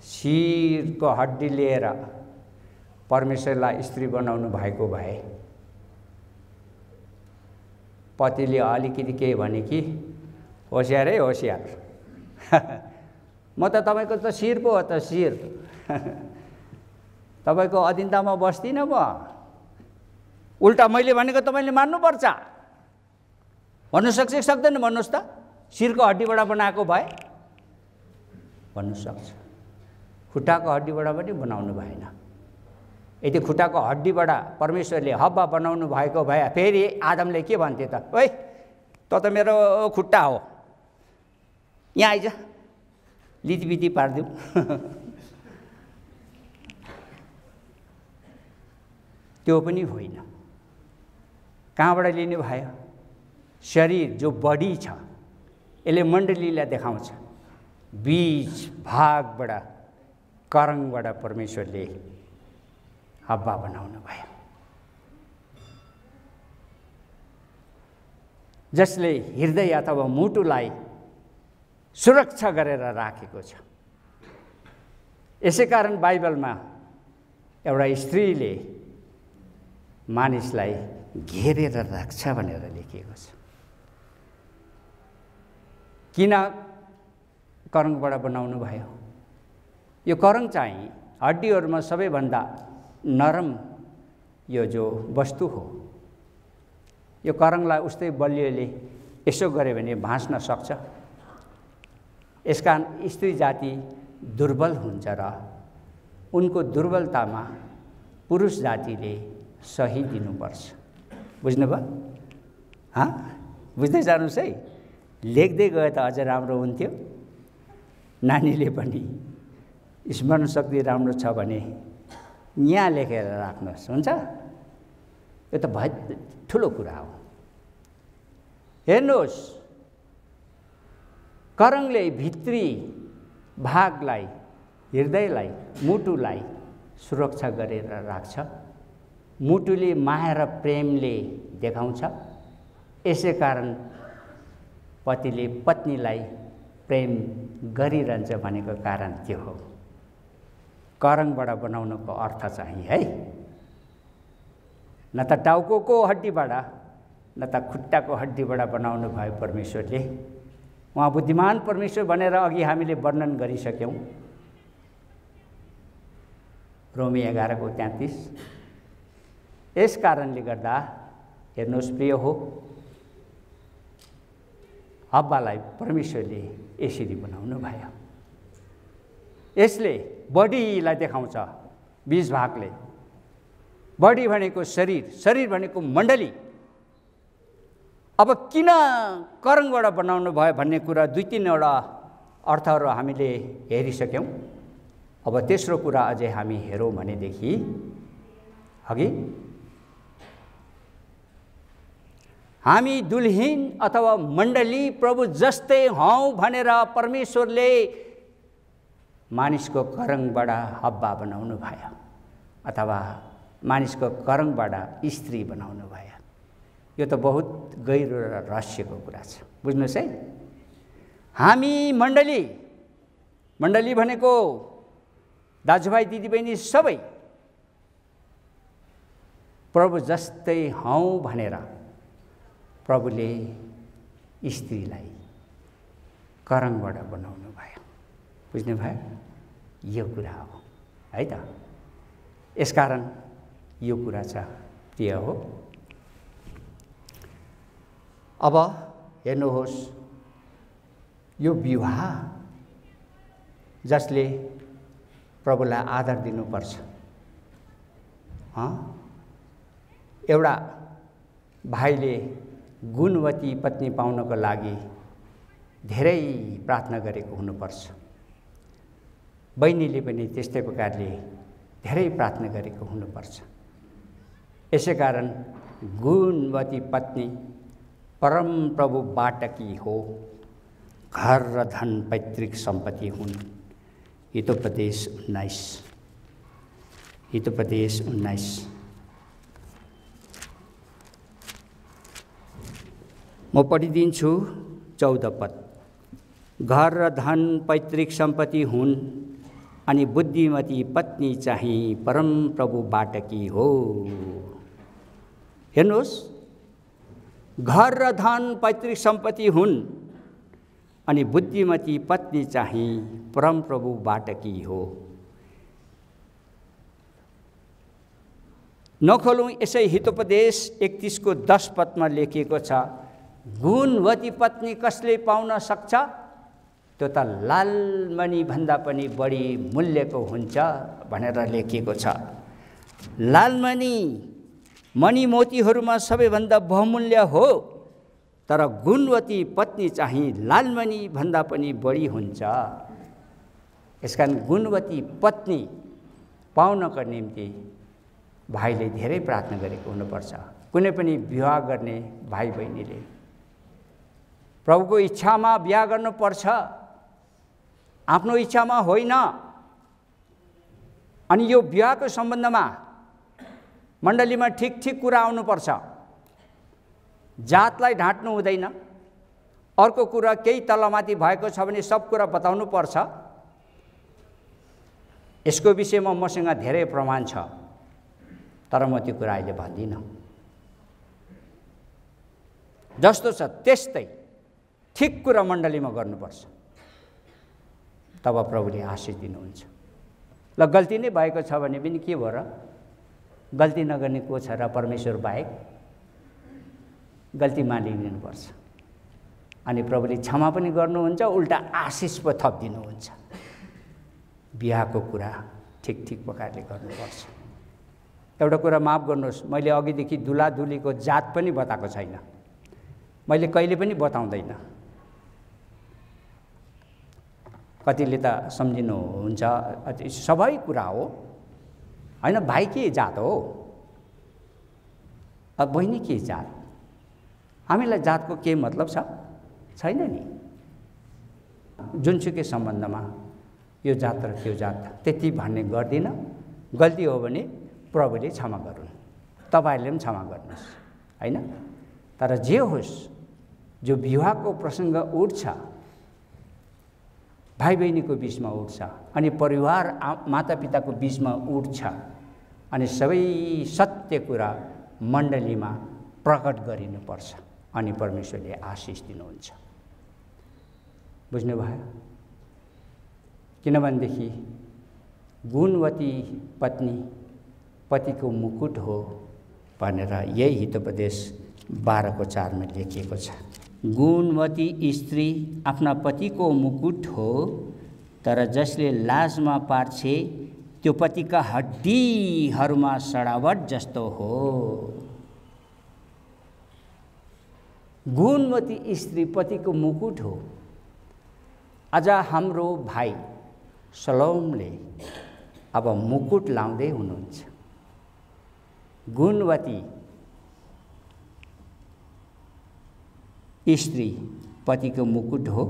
शिरको हड्डी लिएर परमेश्वरलाई स्त्री बनाउनु भएको भए पतिले अलिकति के भने कि होसियार है होसियार, म त तपाईँको त शिर पो हो त शिर, तपाईँको अधीनतामा बस्दिनँ म, उल्टा मैले भनेको तपाईँले मान्नुपर्छ भन्नु सक्छ कि सक्दैन भन्नुहोस् त? शिरको हड्डीबाट बनाएको भए भन्नु सक्छ, खुट्टाको हड्डीबाट पनि बनाउनु भएन। यदि खुट्टाको हड्डीबाट परमेश्वरले हब्बा बनाउनु भएको भए फेरि आदमले के भन्थे त? ओइ त मेरो खुट्टा हो, यहाँ आइज लितिबिती पारिदिउँ। त्यो पनि होइन। कहाँबाट लिने भयो? शरीर जो बडी छ यसले मण्डलीलाई देखाउँछ, बीच भागबाट करङबाट परमेश्वरले हब्बा बनाउनु भयो, जसले हृदय अथवा मुटुलाई सुरक्षा गरेर राखेको छ। यसैकारण बाइबलमा एउटा स्त्रीले मानिसलाई घेरेर राख्छ भनेर लेखिएको छ। किन करङबाट बनाउनु भयो? यो करङ चाहिँ हड्डीहरूमा सबैभन्दा नरम यो जो वस्तु हो। यो करङलाई उस्तै बलियोले यसो गऱ्यो भने भाँच्न सक्छ। यसकारण स्त्री जाति दुर्बल हुन्छ र उनको दुर्बलतामा पुरुष जातिले सही दिनुपर्छ। बुझ्नुभयो? बुझ्दै जानुहोस् है। लेख्दै गए त अझ राम्रो हुन्थ्यो। नानीले पनि स्मरण शक्ति राम्रो छ भने यहाँ लेखेर राख्नुहोस्, हुन्छ? यो त ठुलो कुरा हो। हेर्नुहोस्, करङले भित्री भागलाई, हृदयलाई, मुटुलाई सुरक्षा गरेर राख्छ। मुटुले माया र प्रेमले देखाउँछ। यसै कारण पतिले पत्नीलाई प्रेम गरिरहन्छ भनेको कारण त्यो हो। करङबाट बनाउनुको अर्थ चाहिँ है, न त टाउको हड्डीबाट न त खुट्टाको हड्डीबाट बनाउनु भयो परमेश्वरले। उहाँ बुद्धिमान परमेश्वर भनेर अघि हामीले वर्णन गरिसक्यौँ। रोमी 11:33। यस कारणले गर्दा हेर्नुहोस् प्रिय हो, हब्बालाई परमेश्वरले यसरी बनाउनु भयो। यसले बडीलाई देखाउँछ। 20 भागले बडी भनेको शरीर, शरीर भनेको मण्डली। अब किन करङबाट बनाउनु भयो भन्ने कुरा 2-3वटा अर्थहरू हामीले हेरिसक्यौँ। अब तेस्रो कुरा अझै हामी हेरौँ भनेदेखि अघि हामी दुल्हिन अथवा मण्डली प्रभु जस्तै हौँ भनेर परमेश्वरले मानिसको करङबाट हब्बा बनाउनु भयो अथवा मानिसको करङबाट स्त्री बनाउनु भयो। यो त बहुत गहिरो र रहस्यको कुरा छ। बुझ्नुहोस् है। हामी मण्डली भनेको दाजुभाइ दिदीबहिनी सबै प्रभु जस्तै हौँ भनेर प्रभुले स्त्रीलाई करङबाट बनाउनु भयो। बुझ्नुभयो? यो कुरा हो है त। यसकारण यो कुरा छ प्रिय हो। अब हेर्नुहोस्, यो विवाह जसले प्रभुलाई आदर दिनुपर्छ। एउटा भाइले गुणवती पत्नी पाउनको लागि धेरै प्रार्थना गरेको हुनुपर्छ। बहिनीले पनि त्यस्तै प्रकारले धेरै प्रार्थना गरेको हुनुपर्छ। यसै कारण गुणवती पत्नी परम प्रभुबाट की हो, घर र धन पैतृक सम्पत्ति हुन्। हितोपदेश 19। म पढिदिन्छु 14 पद। घर र धन पैतृक सम्पत्ति हुन् अनि बुद्धिमती पत्नी चाहिँ परम प्रभुबाट की हो। हेर्नुहोस्, घर र धन पैतृक सम्पत्ति हुन् अनि बुद्धिमती पत्नी चाहिँ परम प्रभुबाट की हो। नखोलौँ यसै हितोपदेश 31:10 पदमा लेखिएको छ, गुणवती पत्नी कसले पाउन सक्छ? त्यो त लालमणि भन्दा पनि बढी मूल्यको हुन्छ भनेर लेखिएको छ। लालमणि मणि मोतीहरूमा सबैभन्दा बहुमूल्य हो, तर गुणवती पत्नी चाहिँ लालमणि भन्दा पनि बढी हुन्छ। यसकारण गुणवती पत्नी पाउनको निम्ति भाइले धेरै प्रार्थना गरेको हुनुपर्छ। कुनै पनि विवाह गर्ने भाइ बहिनीले प्रभुको इच्छामा बिहा गर्नुपर्छ, आफ्नो इच्छामा होइन। अनि यो बिहाको सम्बन्धमा मण्डलीमा ठिक कुरा आउनुपर्छ। जातलाई ढाँट्नु हुँदैन। अर्को कुरा केही तलमाथि भएको छ भने सब कुरा बताउनु पर्छ। यसको विषयमा मसँग धेरै प्रमाण छ, तर म त्यो कुरा अहिले भन्दिनँ। जस्तो छ त्यस्तै ठिक कुरा मण्डलीमा गर्नुपर्छ, तब प्रभुले आशीष दिनुहुन्छ। ल गल्ती नै भएको छ भने पनि के भयो र? गल्ती नगर्ने को छ र परमेश्वर बाहेक? गल्ती मानिलिनुपर्छ। अनि प्रभुले क्षमा पनि गर्नुहुन्छ, उल्टा आशिष पो थपिदिनुहुन्छ। बिहाको कुरा ठिक प्रकारले गर्नुपर्छ। एउटा कुरा माफ गर्नुहोस्, मैले अघिदेखि दुला दुलीको जात पनि बताएको छैन, मैले कहिले पनि बताउँदैन। कतिले त सम्झिनुहुन्छ सबै कुरा हो होइन, भाइ के जात हो, अब बहिनी के जात, हामीलाई जातको के मतलब छैन नि। जुनसुकै सम्बन्धमा यो जात र त्यो जात त्यति भन्ने गर्दिनँ। गल्ती हो भने प्रभुले क्षमा गरून्, तपाईँहरूले पनि क्षमा गर्नुहोस् होइन। तर जे होस्, जो विवाहको प्रसङ्ग उठ्छ, भाइ बहिनीको बिचमा उठ्छ, अनि परिवार मातापिताको बिचमा उठ्छ, अनि सबै सत्य कुरा मण्डलीमा प्रकट गरिनुपर्छ, अनि परमेश्वरले आशिष दिनुहुन्छ। बुझ्नुभयो? किनभनेदेखि गुणवती पत्नी पतिको मुकुट हो भनेर यही हितोपदेश 12:4 लेखिएको छ। गुणवती स्त्री आफ्ना पतिको मुकुट हो, तर जसले लाजमा पार्छे त्यो पतिका हड्डीहरूमा सडावट जस्तो हो। गुणवती स्त्री पतिको मुकुट हो। आज हाम्रो भाइ सलोमले अब मुकुट लाउँदै हुनुहुन्छ। गुणवती स्त्री पतिको मुकुट हो,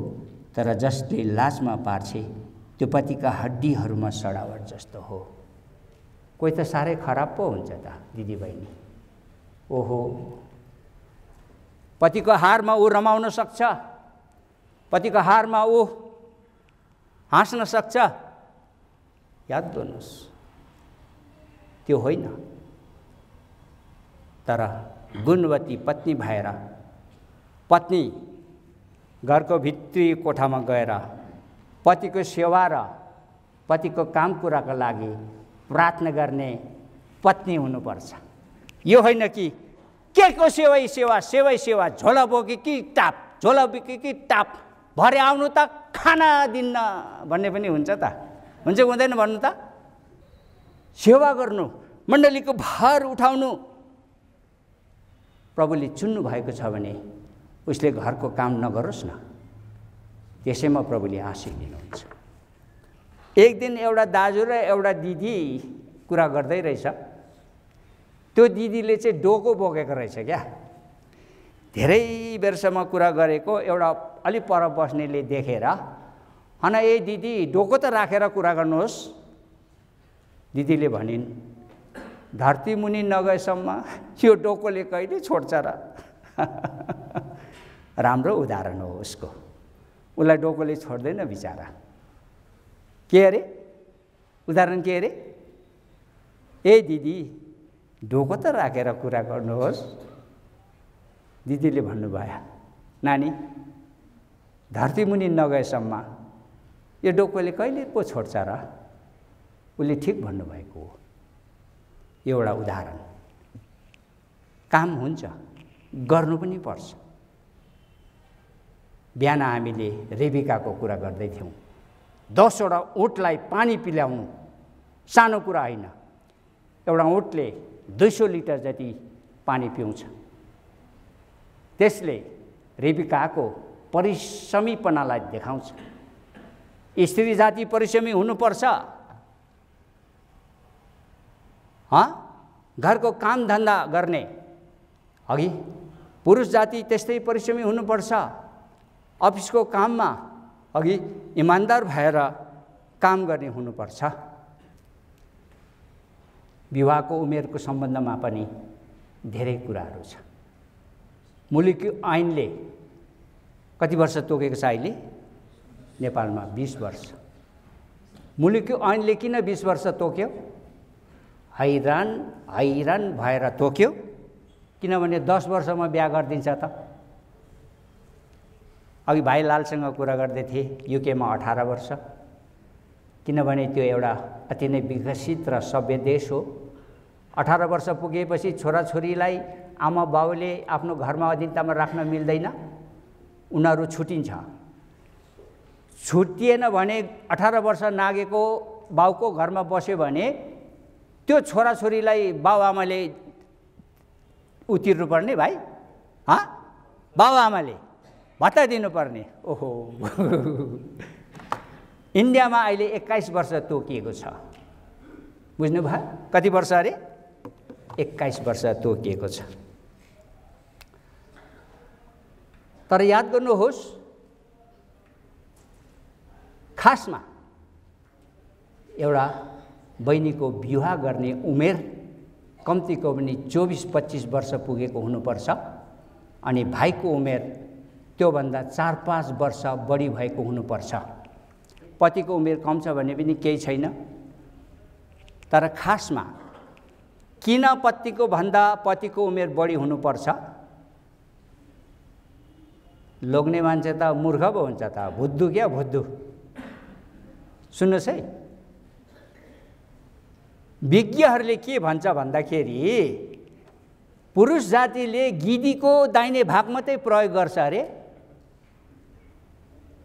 तर जसले लाजमा पार्छे त्यो पतिका हड्डीहरूमा सडावट जस्तो हो। कोही त साह्रै खराब पो हुन्छ त दिदीबहिनी। ओहो, पतिको हारमा ऊ रमाउन सक्छ, पतिको हारमा ऊ हाँस्न सक्छ। याद गर्नुहोस्, त्यो होइन। तर गुणवती पत्नी भएर पत्नी घरको भित्री कोठामा गएर पतिको सेवा र पतिको काम कुराका लागि प्रार्थना गर्ने पत्नी हुनुपर्छ। यो होइन कि के को सेवै सेवा, झोला बोके कि टाप, झोला बोके कि टाप, भरे आउनु त खाना दिन्न भन्ने पनि हुन्छ त, हुन्छ हुँदैन भन्नु त? सेवा गर्नु, मण्डलीको भार उठाउनु। प्रभुले चुन्नु भएको छ भने उसले घरको काम नगरोस् न, त्यसैमा प्रभुले आशिष दिनुहुन्छ। एक दिन एउटा दाजु र एउटा दिदी कुरा गर्दै रहेछ। त्यो दिदीले चाहिँ डोको बोकेको रहेछ क्या। धेरै बेरसम्म कुरा गरेको एउटा अलि पर बस्नेले देखेर, होइन ए दिदी डोको त राखेर कुरा गर्नुहोस्। दिदीले भनिन्, धरती मुनि नगएसम्म यो डोकोले कहिले छोड्छ र? राम्रो उदाहरण हो उसको। उसलाई डोकोले छोड्दैन बिचारा। के अरे उदाहरण के अरे? ए दिदी डोको त राखेर कुरा गर्नुहोस्। दिदीले भन्नुभयो, नानी धरती मुनि नगएसम्म यो डोकोले कहिले पो छोड्छ र? उसले ठिक भन्नुभएको हो। एउटा उदाहरण। काम हुन्छ, गर्नु पनि पर्छ। बिहान हामीले रेबिकाको कुरा गर्दै थियौँ। 10वटा ऊँटलाई पानी पिलाउनु सानो कुरा होइन। एउटा ऊँटले 200 लिटर जति पानी पिउँछ। त्यसले रेबिकाको परिश्रमीपनालाई देखाउँछ। स्त्री जाति परिश्रमी हुनुपर्छ। घरको काम धन्दा गर्ने अघि पुरुष जाति त्यस्तै परिश्रमी हुनुपर्छ। अफिसको काममा अघि इमान्दार भएर काम गर्ने हुनुपर्छ। विवाहको उमेरको सम्बन्धमा पनि धेरै कुराहरू छ। मुलुकी ऐनले कति वर्ष तोकेको छ अहिले? नेपालमा 20 वर्ष। मुलुकी ऐनले किन 20 वर्ष तोक्यो? हैरान भएर तोक्यो। किनभने 10 वर्षमा बिहा गरिदिन्छ त। अघि भाइ लालसँग कुरा गर्दै थिए, युकेमा 18 वर्ष, किनभने त्यो एउटा अति नै विकसित र सभ्य देश हो। 18 वर्ष पुगेपछि छोराछोरीलाई आमा बाउले आफ्नो घरमा अधीनतामा राख्न मिल्दैन, उनीहरू छुटिन्छ। छुटिएन भने 18 वर्ष नागेको बाउको घरमा बस्यो भने त्यो छोराछोरीलाई बाउआमाले उतिर्नु पर्ने भाइ, बाउआमाले भत्ता दिनुपर्ने। ओहो इन्डियामा अहिले 21 वर्ष तोकिएको छ, बुझ्नुभयो? कति वर्ष अरे? 21 वर्ष तोकिएको छ। तर याद गर्नुहोस्, खासमा एउटा बहिनीको विवाह गर्ने उमेर कम्तीको पनि 24-25 वर्ष पुगेको हुनुपर्छ अनि भाइको उमेर त्योभन्दा 4-5 वर्ष बढी भएको हुनुपर्छ। पतिको उमेर कम छ भने पनि केही छैन, तर खासमा किन पतिको भन्दा पतिको उमेर बढी हुनुपर्छ? लोग्ने मान्छे त मूर्ख पो हुन्छ त, बुद्धु क्या बुद्धु। सुन्नुहोस् है, विज्ञहरूले के भन्छ भन्दाखेरि पुरुष जातिले गिदीको दाहिने भाग मात्रै प्रयोग गर्छ अरे,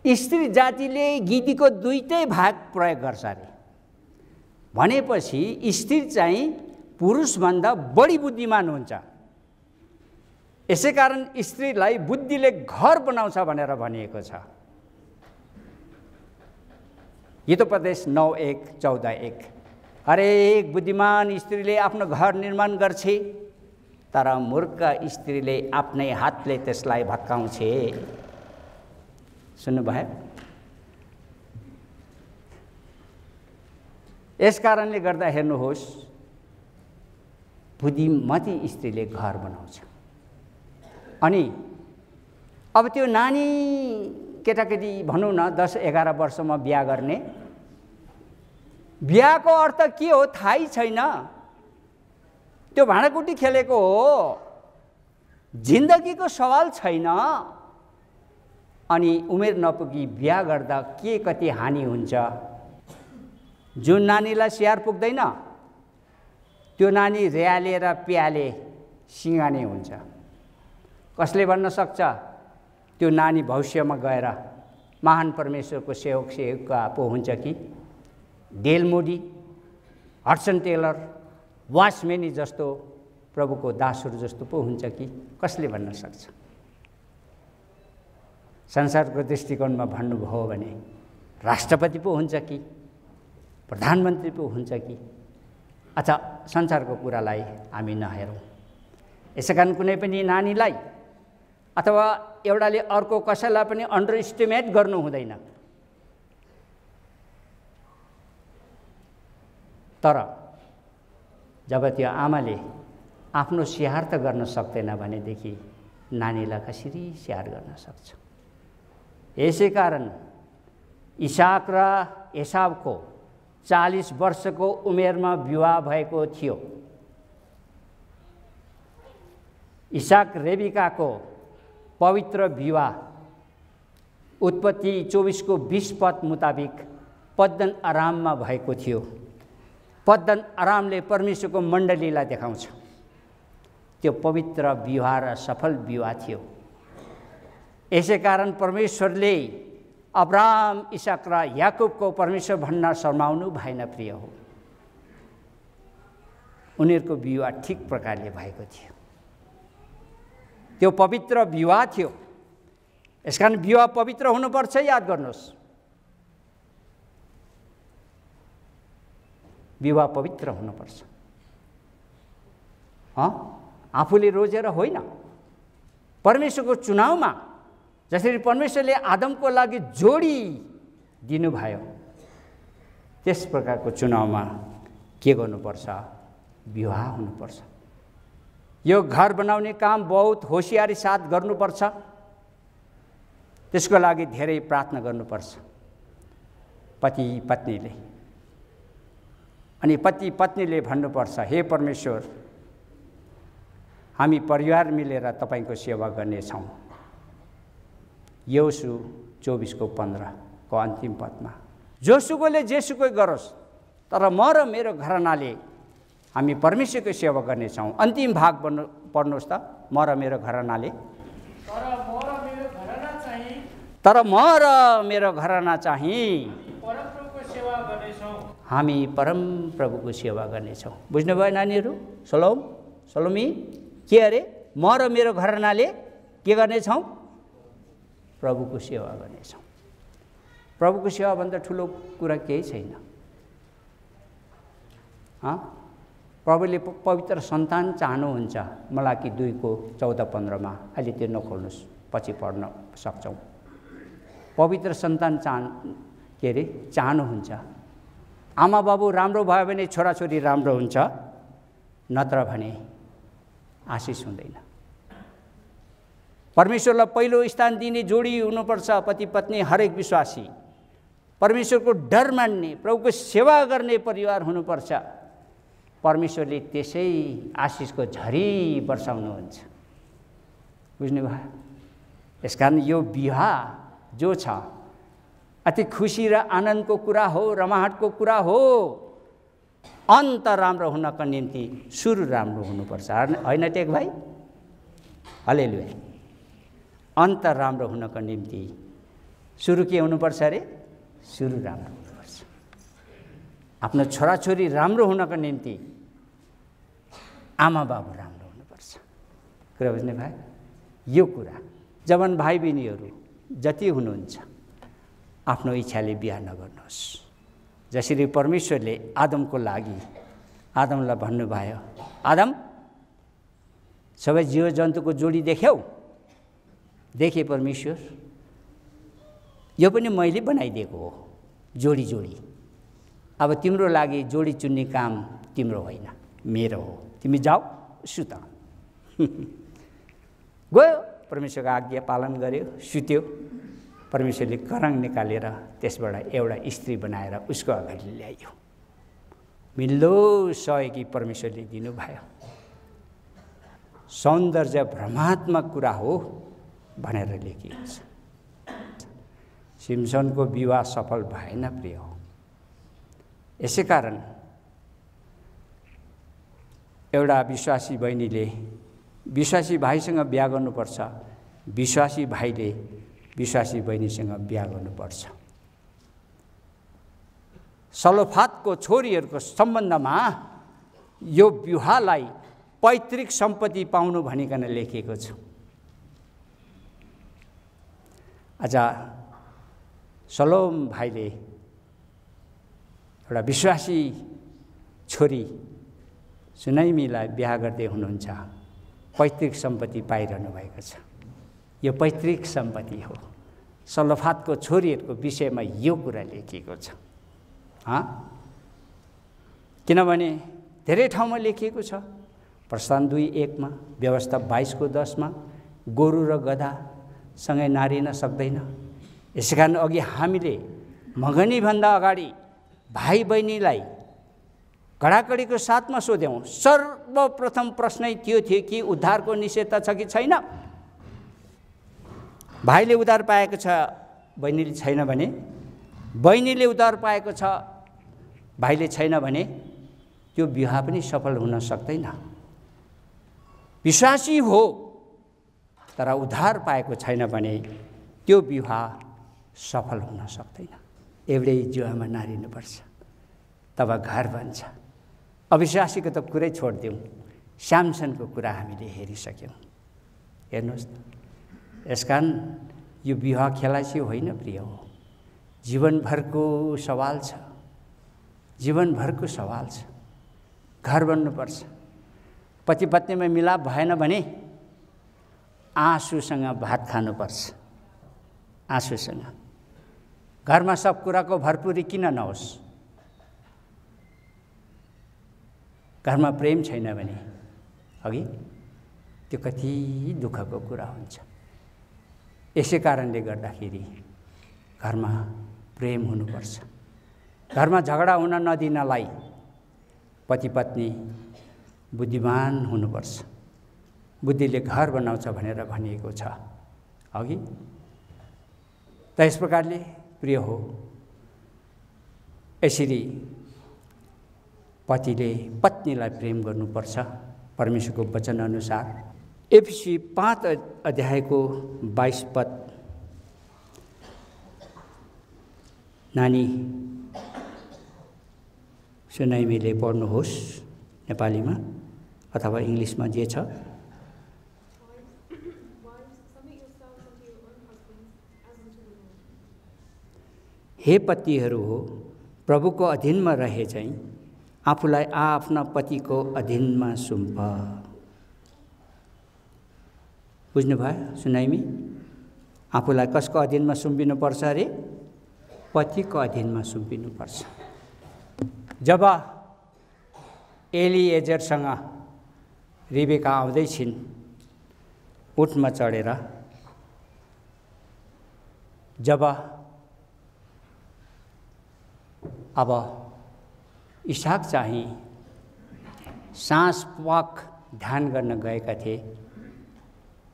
स्त्री जातिले गिदीको दुईटै भाग प्रयोग गर्छ अरे। भनेपछि स्त्री चाहिँ पुरुषभन्दा बढी बुद्धिमान हुन्छ। यसैकारण स्त्रीलाई बुद्धिले घर बनाउँछ भनेर भनिएको छ। हितोपदेश 9:1-14:1। हरेक बुद्धिमान स्त्रीले आफ्नो घर निर्माण गर्छ, तर मूर्ख स्त्रीले आफ्नै हातले त्यसलाई भत्काउँछ। सुन्नुभयो? यसकारणले गर्दा हेर्नुहोस्, बुद्धिमती स्त्रीले घर बनाउँछ। अनि अब त्यो नानी केटाकेटी भनौँ न 10-11 वर्षमा बिहा गर्ने, बिहाको अर्थ के हो थाहै छैन। त्यो भाँडाकुटी खेलेको हो, जिन्दगीको सवाल छैन। अनि उमेर नपुगी बिहा गर्दा के कति हानि हुन्छ। जुन नानीलाई स्याहार पुग्दैन त्यो नानी र्यालेर प्याले सिङ्गाने हुन्छ। कसले भन्न सक्छ त्यो नानी भविष्यमा गएर महान परमेश्वरको सेवक पो हुन्छ कि डेल मोडी, हडसन टेलर, वाचमेनी जस्तो प्रभुको दासहरू जस्तो पो हुन्छ कि? कसले भन्न सक्छ? संसारको दृष्टिकोणमा भन्नुभयो भने राष्ट्रपति पो हुन्छ कि प्रधानमन्त्री पो हुन्छ कि? अच्छा, संसारको कुरालाई हामी नहेरौँ। यसैकारण कुनै पनि नानीलाई अथवा एउटाले अर्को कसैलाई पनि अन्डर एस्टिमेट गर्नु हुँदैन। तर जब त्यो आमाले आफ्नो स्याहार त गर्न सक्दैन भनेदेखि नानीलाई कसरी स्याहार गर्न सक्छ? यसैकारण इसाक र एसावको 40 वर्षको उमेरमा विवाह भएको थियो। इसाक रेबिकाको पवित्र विवाह उत्पत्ति 24:20 पद मुताबिक पद्दन आराममा भएको थियो। पद्दन आरामले परमेश्वरको मण्डलीलाई देखाउँछ। त्यो पवित्र विवाह र सफल विवाह थियो। यसैकारण परमेश्वरले अब्राहम, इसाक र याकुबको परमेश्वर भन्न शर्माउनु भएन। प्रिय हो, उनीहरूको विवाह ठिक प्रकारले भएको थियो। त्यो पवित्र विवाह थियो। यसकारण विवाह पवित्र हुनुपर्छ। याद गर्नुहोस्, विवाह पवित्र हुनुपर्छ। आफूले रोजेर होइन, परमेश्वरको चुनावमा जसरी परमेश्वरले आदमको लागि जोडी दिनुभयो त्यस प्रकारको चुनावमा के गर्नुपर्छ? विवाह हुनुपर्छ। यो घर बनाउने काम बहुत होसियारी साथ गर्नुपर्छ। त्यसको लागि धेरै प्रार्थना गर्नुपर्छ पति पत्नीले। अनि पति पत्नीले भन्नुपर्छ, हे परमेश्वर, हामी परिवार मिलेर तपाईको सेवा गर्नेछौँ। योशु 24:15 को अन्तिम पदमा जोसुकैले जेसुकै गरोस्, तर म र मेरो घरानाले हामी परमेश्वरको सेवा गर्नेछौँ। अन्तिम भाग पढ्नुहोस् त, म र मेरो घरानाले। तर म र मेरो घराना चाहिँ हामी परमप्रभुको सेवा गर्नेछौँ। बुझ्नुभयो नानीहरू? सलोम सलोमी के अरे? म र मेरो घरानाले के गर्नेछौँ? प्रभुको सेवा गर्नेछौँ। प्रभुको सेवाभन्दा ठुलो कुरा केही छैन। प्रभुले पवित्र सन्तान चाहनुहुन्छ। मलाकी 2:14-15 अहिले त्यो नखोल्नुहोस्, पछि पढ्न सक्छौँ। पवित्र सन्तान चाहनुहुन्छ। आमा बाबु राम्रो भयो भने छोराछोरी राम्रो हुन्छ, नत्र भने आशिष हुँदैन। परमेश्वरलाई पहिलो स्थान दिने जोडी हुनुपर्छ पति पत्नी, हरेक विश्वासी। परमेश्वरको डर मान्ने, प्रभुको सेवा गर्ने परिवार हुनुपर्छ। परमेश्वरले त्यसै आशिषको झरी वर्षाउनुहुन्छ। बुझ्नुभयो? यसकारण यो विवाह जो छ अति खुसी र आनन्दको कुरा हो, रमाहटको कुरा हो। अन्त राम्रो हुनको निम्ति सुरु राम्रो हुनुपर्छ, होइन टेक भाइ? हालेलुया। अन्त राम्रो हुनको निम्ति सुरु के हुनुपर्छ अरे? सुरु राम्रो हुनुपर्छ। आफ्नो छोराछोरी राम्रो हुनको निम्ति आमा बाबु राम्रो हुनुपर्छ। कुरा बुझ्ने भाइ? यो कुरा जवान भाइ बहिनीहरू जति हुनुहुन्छ, आफ्नो इच्छाले बिहा नगर्नुहोस्। जसरी परमेश्वरले आदमको लागि आदमलाई भन्नुभयो, आदम सबै जीव जन्तुको जोडी देख्यौ? देखे परमेश्वर, यो पनि मैले बनाइदिएको हो, जोडी जोडी। अब तिम्रो लागि जोडी चुन्ने काम तिम्रो होइन, मेरो हो। तिमी जाऊ, सुत। गयो, परमेश्वरको आज्ञा पालन गर्यो, सुत्यो। परमेश्वरले करङ निकालेर त्यसबाट एउटा स्त्री बनाएर उसको अगाडि ल्याइयो। मिल्दो सहयोगी परमेश्वरले दिनुभयो। सौन्दर्य भ्रमात्मक कुरा हो भनेर लेखिएको छ। सिम्सनको विवाह सफल भएन प्रिय हो। यसै कारण एउटा विश्वासी बहिनीले विश्वासी भाइसँग बिहा गर्नुपर्छ, विश्वासी भाइले विश्वासी बहिनीसँग बिहा गर्नुपर्छ। सलोफादको छोरीहरूको सम्बन्धमा यो विवाहलाई पैतृक सम्पत्ति पाउनु भनिकन लेखिएको छ। आज सलोम भाइले एउटा विश्वासी छोरी सुनाइमीलाई बिहा गर्दै हुनुहुन्छ, पैतृक सम्पत्ति पाइरहनु भएको छ। यो पैतृक सम्पत्ति हो। सलोफादको छोरीहरूको विषयमा यो कुरा लेखिएको छ। किनभने धेरै ठाउँमा लेखिएको छ। प्रस्थान 2:1 व्यवस्था 22:10 गोरु र गधासँगै नारिन सक्दैन। यसै कारण अघि हामीले मगनीभन्दा अगाडि भाइ बहिनीलाई कडाकडीको साथमा सोध्यौँ। सर्वप्रथम प्रश्नै त्यो थियो कि उद्धारको निश्चयता छ कि छैन। भाइले उद्धार पाएको छ, बहिनीले छैन भने, बहिनीले उद्धार पाएको छ, भाइले छैन भने त्यो विवाह पनि सफल हुन सक्दैन। विश्वासी हो तर उद्धार पाएको छैन भने त्यो विवाह सफल हुन सक्दैन। एउटै जुवामा नारिनुपर्छ, तब घर बन्छ। अविश्वासीको त कुरै छोडिदिउँ, स्यामसनको कुरा हामीले हेरिसक्यौँ। हेर्नुहोस् त, यसकारण यो विवाह खेलाइसी होइन प्रिय हो। जीवनभरको सवाल छ, जीवनभरको सवाल छ। घर बन्नुपर्छ। पति पत्नीमा मिलाप भएन भने आँसुसँग भात खानुपर्छ, आँसुसँग। घरमा सब कुराको भरपुरी किन नहोस्? घरमा प्रेम छैन भने अघि त्यो कति दुःखको कुरा हुन्छ। यसै कारणले गर्दाखेरि घरमा प्रेम हुनुपर्छ। घरमा झगडा हुन नदिनलाई पति पत्नी बुद्धिमान हुनुपर्छ। बुद्धिले घर बनाउँछ भनेर भनिएको छ अघि। त यस प्रकारले प्रिय हो, यसरी पतिले पत्नीलाई प्रेम गर्नुपर्छ परमेश्वरको वचनअनुसार। एफिसी 5 अध्यायको 22 पद नानी सुनाइमीले पढ्नुहोस् नेपालीमा अथवा इङ्ग्लिसमा जे छ। हे पतिहरू हो, प्रभुको अधीनमा रहे चाहिँ आफूलाई आफ्ना पतिको अधीनमा सुम्प। बुझ्नुभयो सुनाइमी? आफूलाई कसको अधीनमा सुम्पिनुपर्छ अरे? पतिको अधीनमा सुम्पिनुपर्छ। जब एलिएजरसँग रिबेका आउँदै छिन् उठमा चढेर, जब अब इसाक चाहिँ साँझ पख ध्यान गर्न गएका थिए,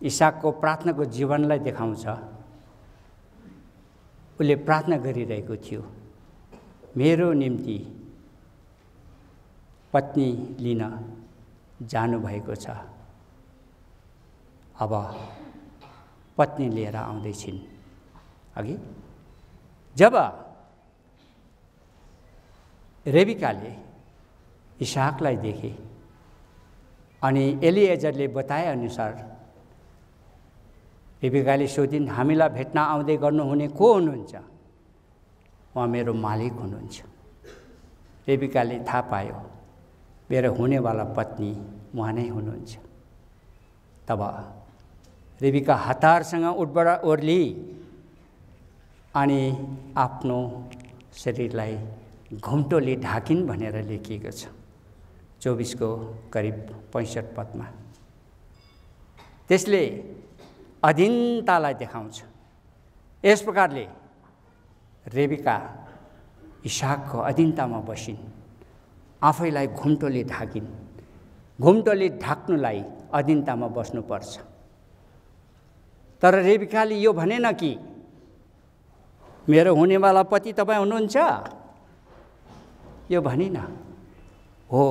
इसाकको प्रार्थनाको जीवनलाई देखाउँछ। उसले प्रार्थना गरिरहेको थियो, मेरो निम्ति पत्नी लिन जानुभएको छ। अब पत्नी लिएर आउँदैछिन्। अघि जब रेबिकाले इसाकलाई देखे अनि एलिएजरले बताए अनुसार रेबिकाले सोधिन्, हामीलाई भेट्न आउँदै गर्नुहुने को हुनुहुन्छ? उहाँ मेरो मालिक हुनुहुन्छ। रेबिकाले थाहा पायो मेरो हुनेवाला पत्नी उहाँ नै हुनुहुन्छ। तब रेबिका हतारसँग उठबाट ओर्ली अनि आफ्नो शरीरलाई घुम्टोले ढाकिन् भनेर लेखिएको छ 24 को करिब 65 पदमा। त्यसले अधीनतालाई देखाउँछ। यस प्रकारले रेबिका इसाकको अधीनतामा बसिन्, आफैलाई घुम्टोले ढाकिन्। घुम्टोले ढाक्नुलाई अधीनतामा बस्नुपर्छ। तर रेबिकाले यो भनेन कि मेरो हुनेवाला पति तपाईँ हुनुहुन्छ, यो भनिन। हो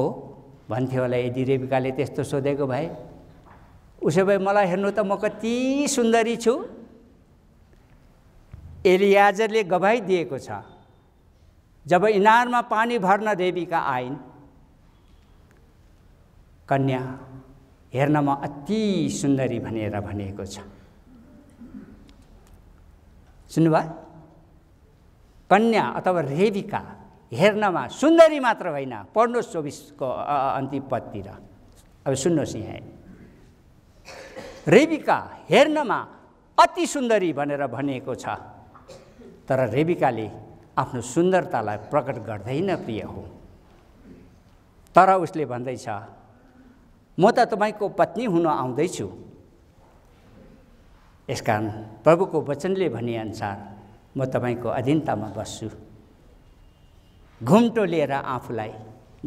भन्थ्यो होला यदि रेबिकाले त्यस्तो सोधेको भए, उसो भए मलाई हेर्नु त म कति सुन्दरी छु। एलियाजरले गवाही दिएको छ, जब इनारमा पानी भर्न रेबिका आइन्, कन्या हेर्नमा अति सुन्दरी भनेर भनिएको छ। सुन्नुभयो? कन्या अथवा रेबिका हेर्नमा सुन्दरी मात्र होइन। पढ्नुहोस् 24 को अन्तिम पदतिर। अब सुन्नुहोस्, यहाँ रेबिका हेर्नमा अति सुन्दरी भनेर भनिएको छ। तर रेबिकाले आफ्नो सुन्दरतालाई प्रकट गर्दैन प्रिय हो। तर उसले भन्दैछ, म त तपाईँको पत्नी हुन आउँदैछु। यसकारण प्रभुको वचनले भनेअनुसार म तपाईँको अधीनतामा बस्छु। घुम्टो लिएर आफूलाई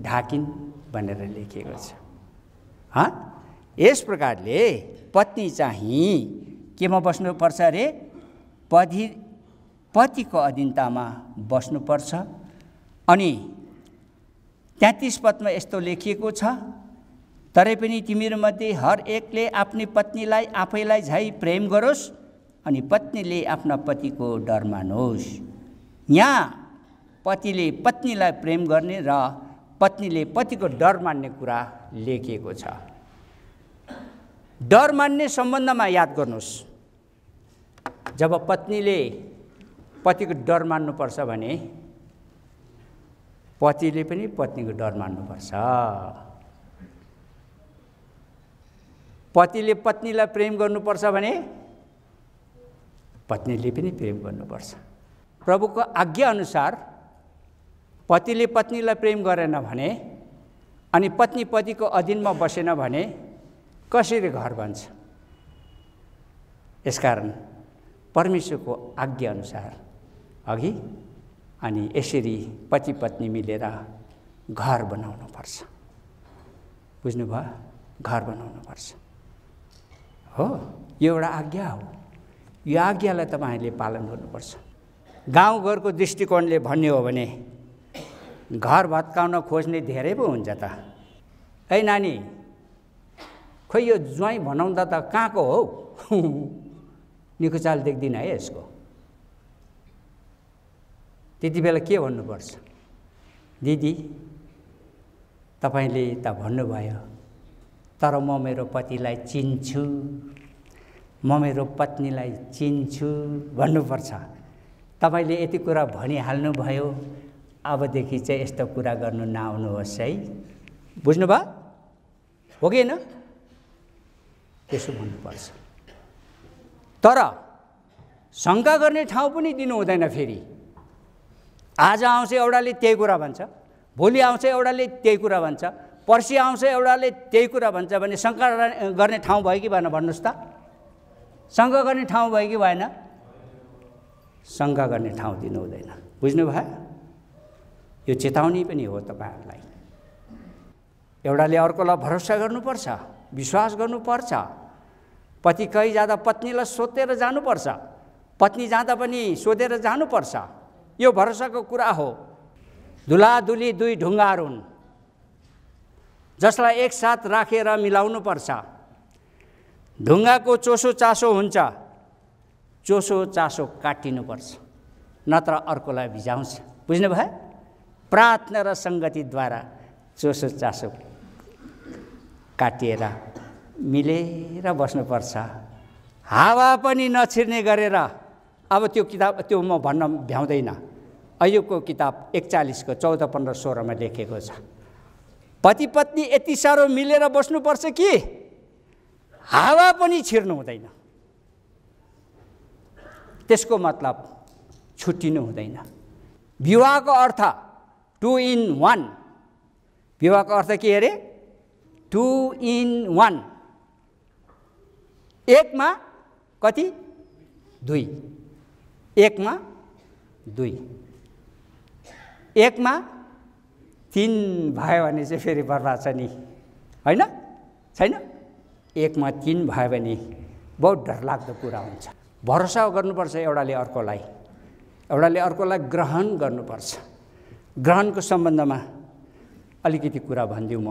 ढाकिन् भनेर लेखिएको छ। यस प्रकारले पत्नी चाहिँ केमा बस्नुपर्छ अरे? पतिको अधीनतामा बस्नुपर्छ। अनि 33 पदमा यस्तो लेखिएको छ, तरै पनि तिमीहरूमध्ये हर एकले आफ्नी पत्नीलाई आफैलाई झै प्रेम गरोस् अनि पत्नीले आफ्ना पतिको डर मानोस्। यहाँ पतिले पत्नीलाई प्रेम गर्ने र पत्नीले पतिको डर मान्ने कुरा लेखिएको छ। डर मान्ने सम्बन्धमा याद गर्नुहोस्, जब पत्नीले पतिको डर मान्नुपर्छ भने पतिले पनि पत्नीको डर मान्नुपर्छ। पतिले पत्नीलाई प्रेम गर्नुपर्छ भने पत्नीले पनि प्रेम गर्नुपर्छ। प्रभुको आज्ञा अनुसार पतिले पत्नीलाई प्रेम गरेन भने अनि पत्नी पतिको अधीनमा बसेन भने कसरी घर बन्छ? यसकारण परमेश्वरको आज्ञा अनुसार अघि अनि यसरी पति पत्नी मिलेर घर बनाउनुपर्छ। बुझ्नुभयो? घर बनाउनुपर्छ। हो, यो एउटा आज्ञा हो। यो आज्ञालाई तपाईँहरूले पालन गर्नुपर्छ। गाउँघरको दृष्टिकोणले भन्ने हो भने घर भत्काउन खोज्ने धेरै पो हुन्छ त। है नानी, खोइ यो ज्वाइँ भनाउँदा त कहाँको हो? निको चाल देख्दिन है यसको। त्यति बेला के भन्नुपर्छ? दिदी, तपाईँले त भन्नुभयो, तर म मेरो पतिलाई चिन्छु, म मेरो पत्नीलाई चिन्छु भन्नुपर्छ। तपाईँले यति कुरा भनिहाल्नुभयो, अबदेखि चाहिँ यस्तो कुरा गर्नु नआउनुहोस् है। बुझ्नुभयो हो कि होइन? त्यसो भन्नुपर्छ। तर शङ्का गर्ने ठाउँ पनि दिनु हुँदैन। फेरि आज आउँछ एउटाले त्यही कुरा भन्छ, भोलि आउँछ एउटाले त्यही कुरा भन्छ, पर्सि आउँछ एउटाले त्यही कुरा भन्छ भने शङ्का गर्ने ठाउँ भयो कि भएन भन्नुहोस् त? शङ्का गर्ने ठाउँ भयो कि भएन? शङ्का गर्ने ठाउँ दिनु हुँदैन। बुझ्नुभयो? यो चेतावनी पनि हो तपाईँहरूलाई। एउटाले अर्कोलाई भरोसा गर्नुपर्छ, विश्वास गर्नुपर्छ। पति कहीँ जाँदा पत्नीलाई सोधेर जानुपर्छ, पत्नी जाँदा पनि सोधेर जानुपर्छ। यो भरोसाको कुरा हो। दुलादुली दुई ढुङ्गाहरू हुन्, जसलाई एकसाथ राखेर मिलाउनुपर्छ। ढुङ्गाको चोसो चासो हुन्छ, चोसो चासो काटिनुपर्छ, नत्र अर्कोलाई भिजाउँछ। बुझ्नुभयो? प्रार्थना र सङ्गतिद्वारा चोसो चासो काटिएर मिलेर बस्नुपर्छ। हावा पनि नछिर्ने गरेर। अब त्यो किताब त्यो म भन्न भ्याउँदैन। अय्युबको किताब 41को 14, 15, 16मा लेखेको छ। पति पत्नी यति साह्रो मिलेर बस्नुपर्छ कि हावा पनि छिर्नु हुँदैन। त्यसको मतलब छुट्टिनु हुँदैन। विवाहको अर्थ 2 in 1। विवाहको अर्थ के अरे? 2 in 1। एकमा कति? 2। एकमा 2। एकमा 3 भयो भने चाहिँ फेरि बर्बाद छ नि, होइन? छैन? एकमा 3 भयो भने बहुत डरलाग्दो कुरा हुन्छ। भरोसा गर्नुपर्छ एउटाले अर्कोलाई, एउटाले अर्कोलाई ग्रहण गर्नुपर्छ। ग्रहणको सम्बन्धमा अलिकति कुरा भनिदिउँ म।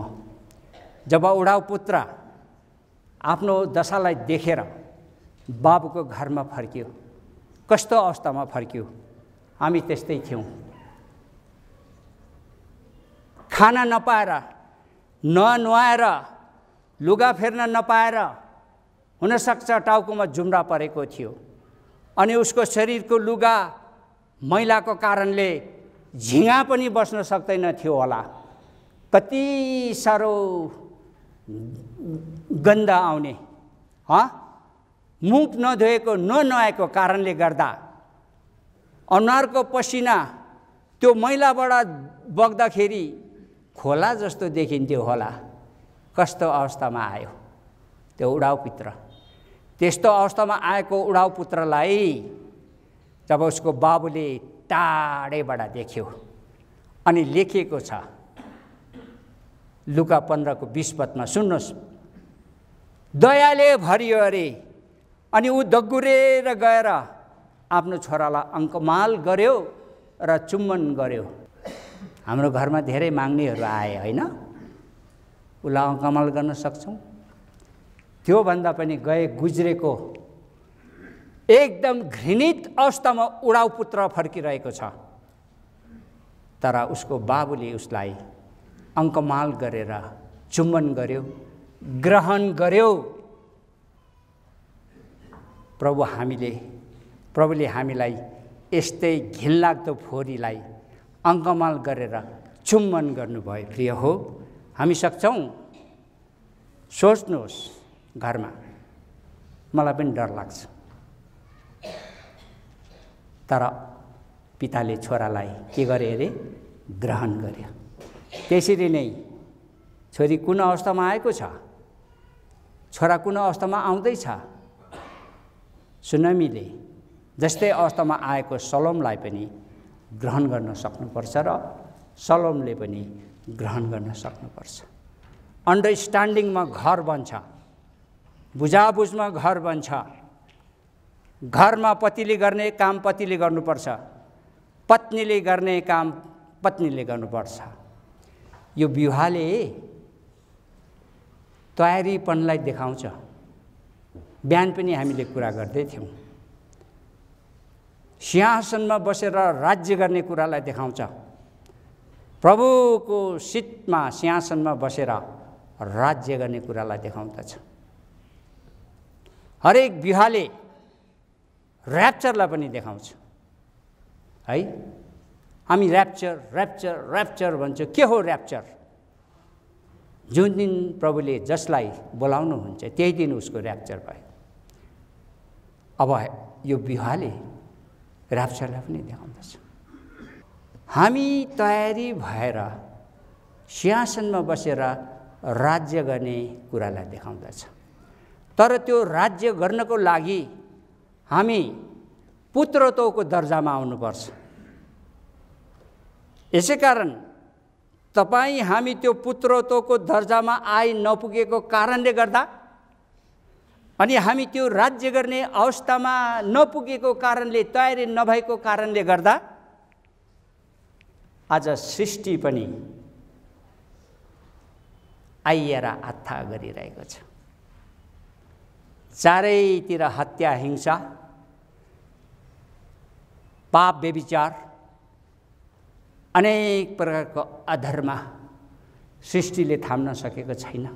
जब उडाउ पुत्र आफ्नो दशालाई देखेर बाबुको घरमा फर्कियो, कस्तो अवस्थामा फर्कियो? हामी त्यस्तै थियौँ। खाना नपाएर, ननुहाएर, लुगा फेर्न नपाएर, हुनसक्छ टाउकोमा जुम्रा परेको थियो, अनि उसको शरीरको लुगा मैलाको कारणले झिँगा पनि बस्न सक्दैन थियो होला। कति साह्रो गन्ध आउने, मुख नधोएको ननुहाएको कारणले गर्दा अनुहारको पसिना त्यो मैलाबाट बग्दाखेरि खोला जस्तो देखिन्थ्यो होला। कस्तो अवस्थामा आयो त्यो उडाउ पुत्र। त्यस्तो अवस्थामा आएको उडाउ पुत्रलाई जब उसको बाबुले टाढेबाट देख्यो, अनि लेखिएको छ लुका 15को 20 पदमा, सुन्नुहोस्, दयाले भरियो अरे, अनि ऊ दगुरेर गएर आफ्नो छोरालाई अङ्कमाल गर्यो र चुम्बन गर्यो। हाम्रो घरमा धेरै माग्नेहरू आए, होइन? उसलाई अङ्कमाल गर्न सक्छौँ? त्योभन्दा पनि गए गुज्रेको एकदम घृणित अवस्थामा उडाउ पुत्र फर्किरहेको छ, तर उसको बाबुले उसलाई अङ्कमाल गरेर चुम्बन गर्यो, ग्रहण गर्यो। प्रभुले हामीलाई यस्तै घिनलाग्दो फोरीलाई अङ्कमाल गरेर चुम्बन गर्नुभयो। प्रिय हो, हामी सक्छौँ? सोच्नुहोस्, घरमा मलाई पनि डर लाग्छ, तर पिताले छोरालाई के गरे अरे? ग्रहण गर्यो। त्यसरी नै छोरी कुन अवस्थामा आएको छ, छोरा कुन अवस्थामा आउँदैछ? सुनामीले जस्तै अवस्थामा आएको सलोमलाई पनि ग्रहण गर्न सक्नुपर्छ र सलोमले पनि ग्रहण गर्न सक्नुपर्छ। अन्डरस्ट्यान्डिङमा घर बन्छ, बुझाबुझमा घर बन्छ। घरमा पतिले गर्ने काम पतिले गर्नुपर्छ, पत्नीले गर्ने काम पत्नीले गर्नुपर्छ। यो विवाहले तयारीपनलाई देखाउँछ। बिहान पनि हामीले कुरा गर्दै थियौँ, सिंहासनमा बसेर राज्य गर्ने कुरालाई देखाउँछ। प्रभुको सिटमा सिंहासनमा बसेर राज्य गर्ने कुरालाई देखाउँदछ। हरेक विवाहले ऱ्याप्चरलाई पनि देखाउँछ है। हामी ऱ्याप्चर ऱ्याप्चर ऱ्याप्चर भन्छौँ। के हो ऱ्याप्चर? जुन दिन प्रभुले जसलाई बोलाउनुहुन्छ त्यही दिन उसको ऱ्याप्चर भयो। अब यो विवाहले ऱ्याप्चरलाई पनि देखाउँदछ। हामी तयारी भएर सिंहासनमा बसेर राज्य गर्ने कुरालाई देखाउँदछ। तर त्यो राज्य गर्नको लागि हामी पुत्रत्वको दर्जामा आउनुपर्छ। यसैकारण तपाईँ हामी त्यो पुत्रत्वको दर्जामा आइ नपुगेको कारणले गर्दा अनि हामी त्यो राज्य गर्ने अवस्थामा नपुगेको कारणले, तयारी नभएको कारणले गर्दा आज सृष्टि पनि आइएर आत्था गरिरहेको छ। चारैतिर हत्या, हिंसा, पाप, व्यभिचार, अनेक प्रकारको अधर्म सृष्टिले थाम्न सकेको छैन।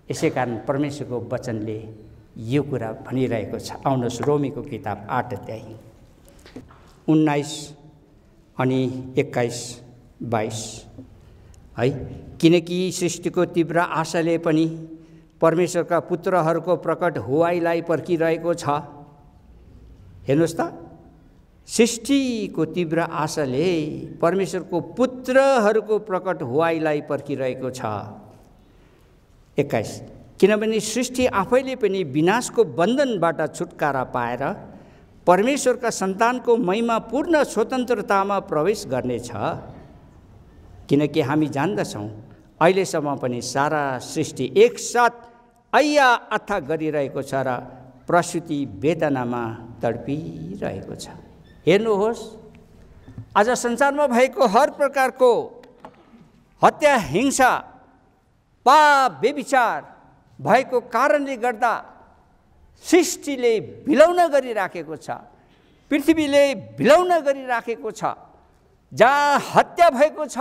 यसै कारण परमेश्वरको वचनले यो कुरा भनिरहेको छ। आउनुहोस् रोमीको किताब 8 अध्याय 19 अनि 21-22 है। किनकि सृष्टिको तीव्र आशाले पनि परमेश्वरका पुत्रहरूको प्रकट हुवाईलाई पर्खिरहेको छ। हेर्नुहोस् त, सृष्टिको तीव्र आशाले परमेश्वरको पुत्रहरूको प्रकट हुवाईलाई पर्खिरहेको छ। 21 किनभने सृष्टि आफैले पनि विनाशको बन्धनबाट छुटकारा पाएर परमेश्वरका सन्तानको महिमापूर्ण स्वतन्त्रतामा प्रवेश गर्नेछ। किनकि हामी जान्दछौँ अहिलेसम्म पनि सारा सृष्टि एकसाथ ऐया अथा गरिरहेको छ र प्रसूति वेदनामा तडपिरहेको छ। हेर्नुहोस्, आज संसारमा भएको हर प्रकारको हत्या, हिंसा, पाप, व्यभिचार भएको कारणले गर्दा सृष्टिले विलौन गरिराखेको छ, पृथ्वीले विलौन गरिराखेको छ। जहाँ हत्या भएको छ,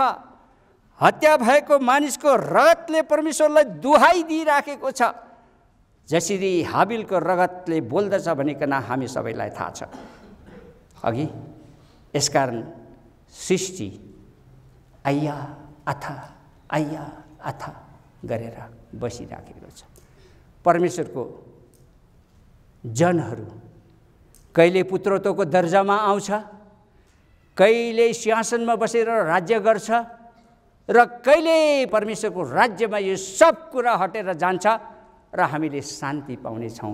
हत्या भएको मानिसको रगतले परमेश्वरलाई दुहाई दिइराखेको छ। जसरी हाबिलको रगतले बोल्दछ भनिकन हामी सबैलाई थाहा छ अघि। यसकारण सृष्टि आइया आथा गरेर बसिराखेको छ। परमेश्वरको जनहरू कहिले पुत्रत्वको दर्जामा आउँछ, कहिले सिंहासनमा बसेर राज्य गर्छ र कहिले परमेश्वरको राज्यमा यो सब कुरा हटेर जान्छ र हामीले शान्ति पाउनेछौँ।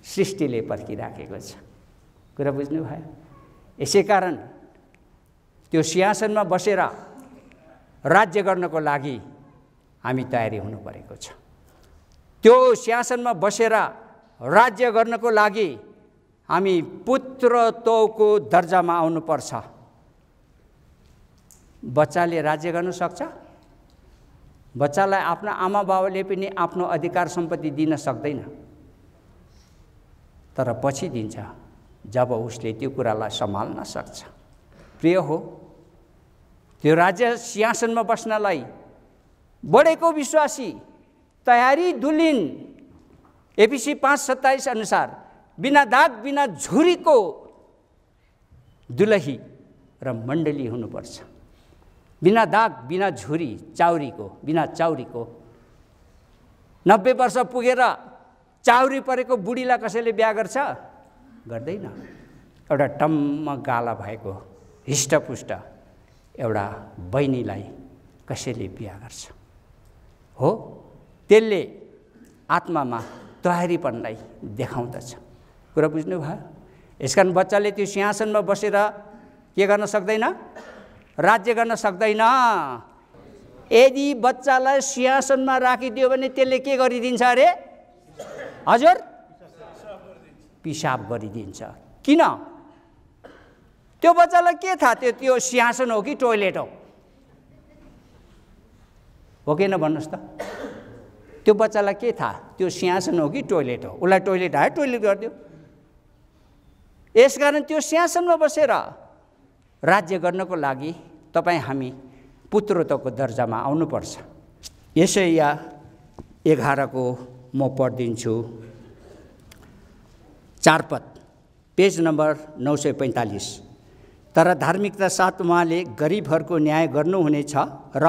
सृष्टिले पर्खिराखेको छ। कुरा बुझ्नुभयो? यसै कारण त्यो सिंहासनमा बसेर राज्य गर्नको लागि हामी तयारी हुनु परेको छ। त्यो सिंहासनमा बसेर राज्य गर्नको लागि हामी पुत्रत्वको दर्जामा आउनुपर्छ। बच्चाले राज्य गर्न सक्छ? बच्चालाई आफ्ना आमा बाबाले पनि आफ्नो अधिकार सम्पत्ति दिन सक्दैन, तर पछि दिन्छ जब उसले त्यो कुरालाई सम्हाल्न सक्छ। प्रिय हो, त्यो राज्य सिंहासनमा बस्नलाई बढेको विश्वासी तयारी दुलिन। एफिसी 5:27 अनुसार बिना दाग बिना झुरीको दुलही र मण्डली हुनुपर्छ। बिना दाग बिना झुरी, बिना चाउरीको। 90 वर्ष पुगेर चाउरी परेको बुढीलाई कसैले बिहा गर्छ? गर्दैन। एउटा टम्म गाला भएको हिष्टपुष्ट एउटा बहिनीलाई कसैले बिहा गर्छ? हो, त्यसले आत्मामा तयारीपनलाई देखाउँदछ। कुरा बुझ्नुभयो? यसकारण बच्चाले त्यो सिंहासनमा बसेर के गर्न सक्दैन? राज्य गर्न सक्दैन। यदि बच्चालाई सिंहासनमा राखिदियो भने त्यसले के गरिदिन्छ अरे? हजुर, पिसाब गरिदिन्छ। किन? त्यो बच्चालाई के थाहा थियो त्यो सिंहासन हो कि टोइलेट हो कि न भन्नुहोस् त? त्यो बच्चालाई के थाहा त्यो सिंहासन हो कि टोइलेट हो? उसलाई टोइलेट आयो, टोइलेट गरिदियो। यसकारण त्यो सिंहासनमा बसेर राज्य गर्नको लागि तपाईँ हामी पुत्रत्वको दर्जामा आउनुपर्छ। यशाया 11 को म पढिदिन्छु 4 पद, पेज नम्बर 945। तर धार्मिकता साथ उहाँले गरिबहरूको न्याय गर्नुहुनेछ र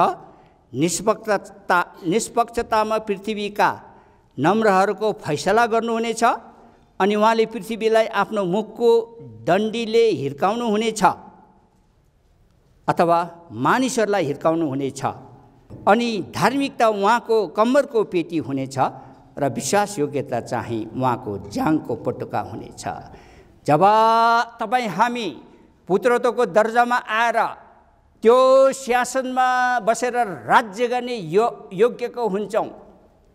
निष्पक्षतामा पृथ्वीका नम्रहरूको फैसला गर्नुहुनेछ। अनि उहाँले पृथ्वीलाई आफ्नो मुखको डन्डीले हिर्काउनुहुनेछ अथवा मानिसहरूलाई हिर्काउनुहुनेछ। अनि धार्मिकता उहाँको कम्मरको पेटी हुनेछ र विश्वास योग्यता चाहिँ उहाँको जाङको पटुका हुनेछ। जब तपाईँ हामी पुत्रत्वको दर्जामा आएर त्यो सिंहासनमा बसेर राज्य गर्ने योग्यको हुन्छौँ,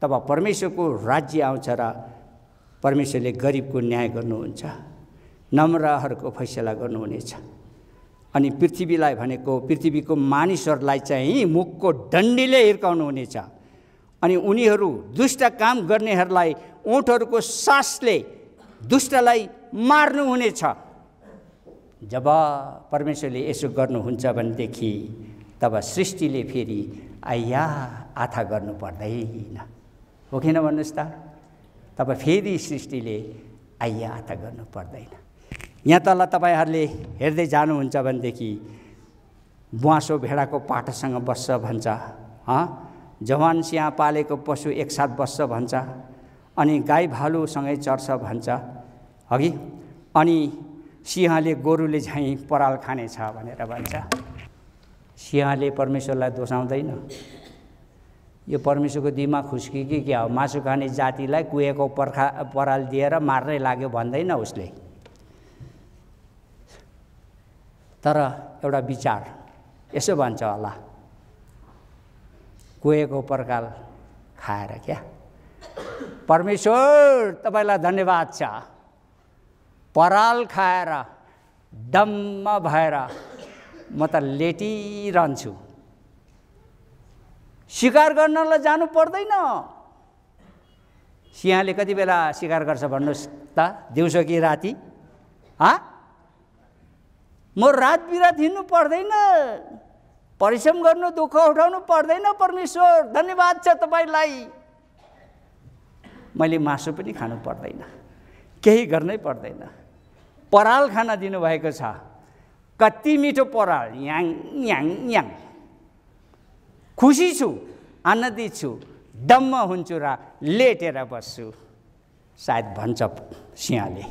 तब परमेश्वरको राज्य आउँछ र परमेश्वरले गरिबको न्याय गर्नुहुन्छ, नम्रहरूको फैसला गर्नुहुनेछ। अनि पृथ्वीलाई भनेको पृथ्वीको मानिसहरूलाई चाहिँ मुखको डन्डीले हिर्काउनुहुनेछ। अनि उनीहरू दुष्ट काम गर्नेहरूलाई ओठहरूको सासले दुष्टलाई मार्नुहुनेछ। जब परमेश्वरले यसो गर्नुहुन्छ भनेदेखि तब सृष्टिले फेरि आया आथा गर्नु पर्दैन, हो कि न भन्नुहोस् त? तब फेरि सृष्टिले आया आथा गर्नु पर्दैन। यहाँ तल तपाईँहरूले हेर्दै जानुहुन्छ भनेदेखि बुवासो भेडाको पाठासँग बस्छ भन्छ, जवान सिंह पालेको पशु एकसाथ बस्छ भन्छ, अनि गाई भालुसँगै चर्छ भन्छ, अघि अनि सिंहले गोरुले झैँ पराल खानेछ भनेर भन्छ। सिंहले परमेश्वरलाई दोषाउँदैन। यो परमेश्वरको दिमाग खुस्की कि क्या हो? मासु खाने जातिलाई कुहेको पराल दिएर मार्नै लाग्यो भन्दैन उसले। तर एउटा विचार यसो भन्छ होला, कुहेको पराल खाएर क्या, परमेश्वर तपाईँलाई धन्यवाद छ, पराल खाएर डम्म भएर म त लेटिरहन्छु, शिकार गर्नलाई जानु पर्दैन। सिंहले कति बेला शिकार गर्छ भन्नुहोस् त? दिउँसो कि राति? म रात बिरात हिँड्नु पर्दैन, परिश्रम गर्नु, दुःख उठाउनु पर्दैन। परमेश्वर धन्यवाद छ तपाईँलाई, मैले मासु पनि खानु पर्दैन, केही गर्नै पर्दैन, पराल खान दिनुभएको छ। कति मिठो पराल, याङ याङ याङ। खुसी छु, आनन्दित छु, डम्म हुन्छु र लेटेर बस्छु, सायद भन्छ सिंहले।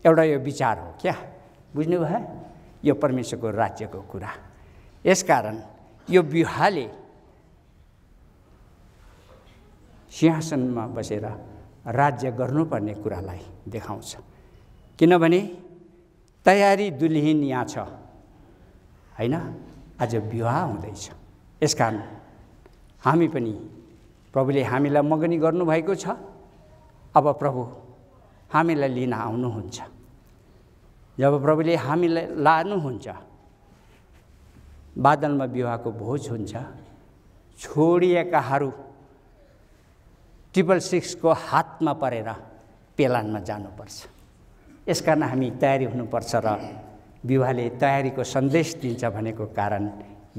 एउटा यो विचार हो क्या, बुझ्नुभयो? यो परमेश्वरको राज्यको कुरा। यसकारण यो बिहाले सिंहासनमा बसेर राज्य गर्नुपर्ने कुरालाई देखाउँछ। किनभने तयारी दुल्हिन यहाँ छ हैन, आज विवाह हुँदैछ। यसकारण हामी पनि प्रभुले हामीलाई मगनी गर्नुभएको छ। अब प्रभु हामीलाई लिन आउनुहुन्छ। जब प्रभुले हामीलाई लानुहुन्छ, बादलमा विवाहको भोज हुन्छ। छोडिएकाहरू 666 को हातमा परेर पेलानमा जानुपर्छ। यसकारण हामी तयारी हुनुपर्छ र विवाहले तयारीको सन्देश दिन्छ भनेको कारण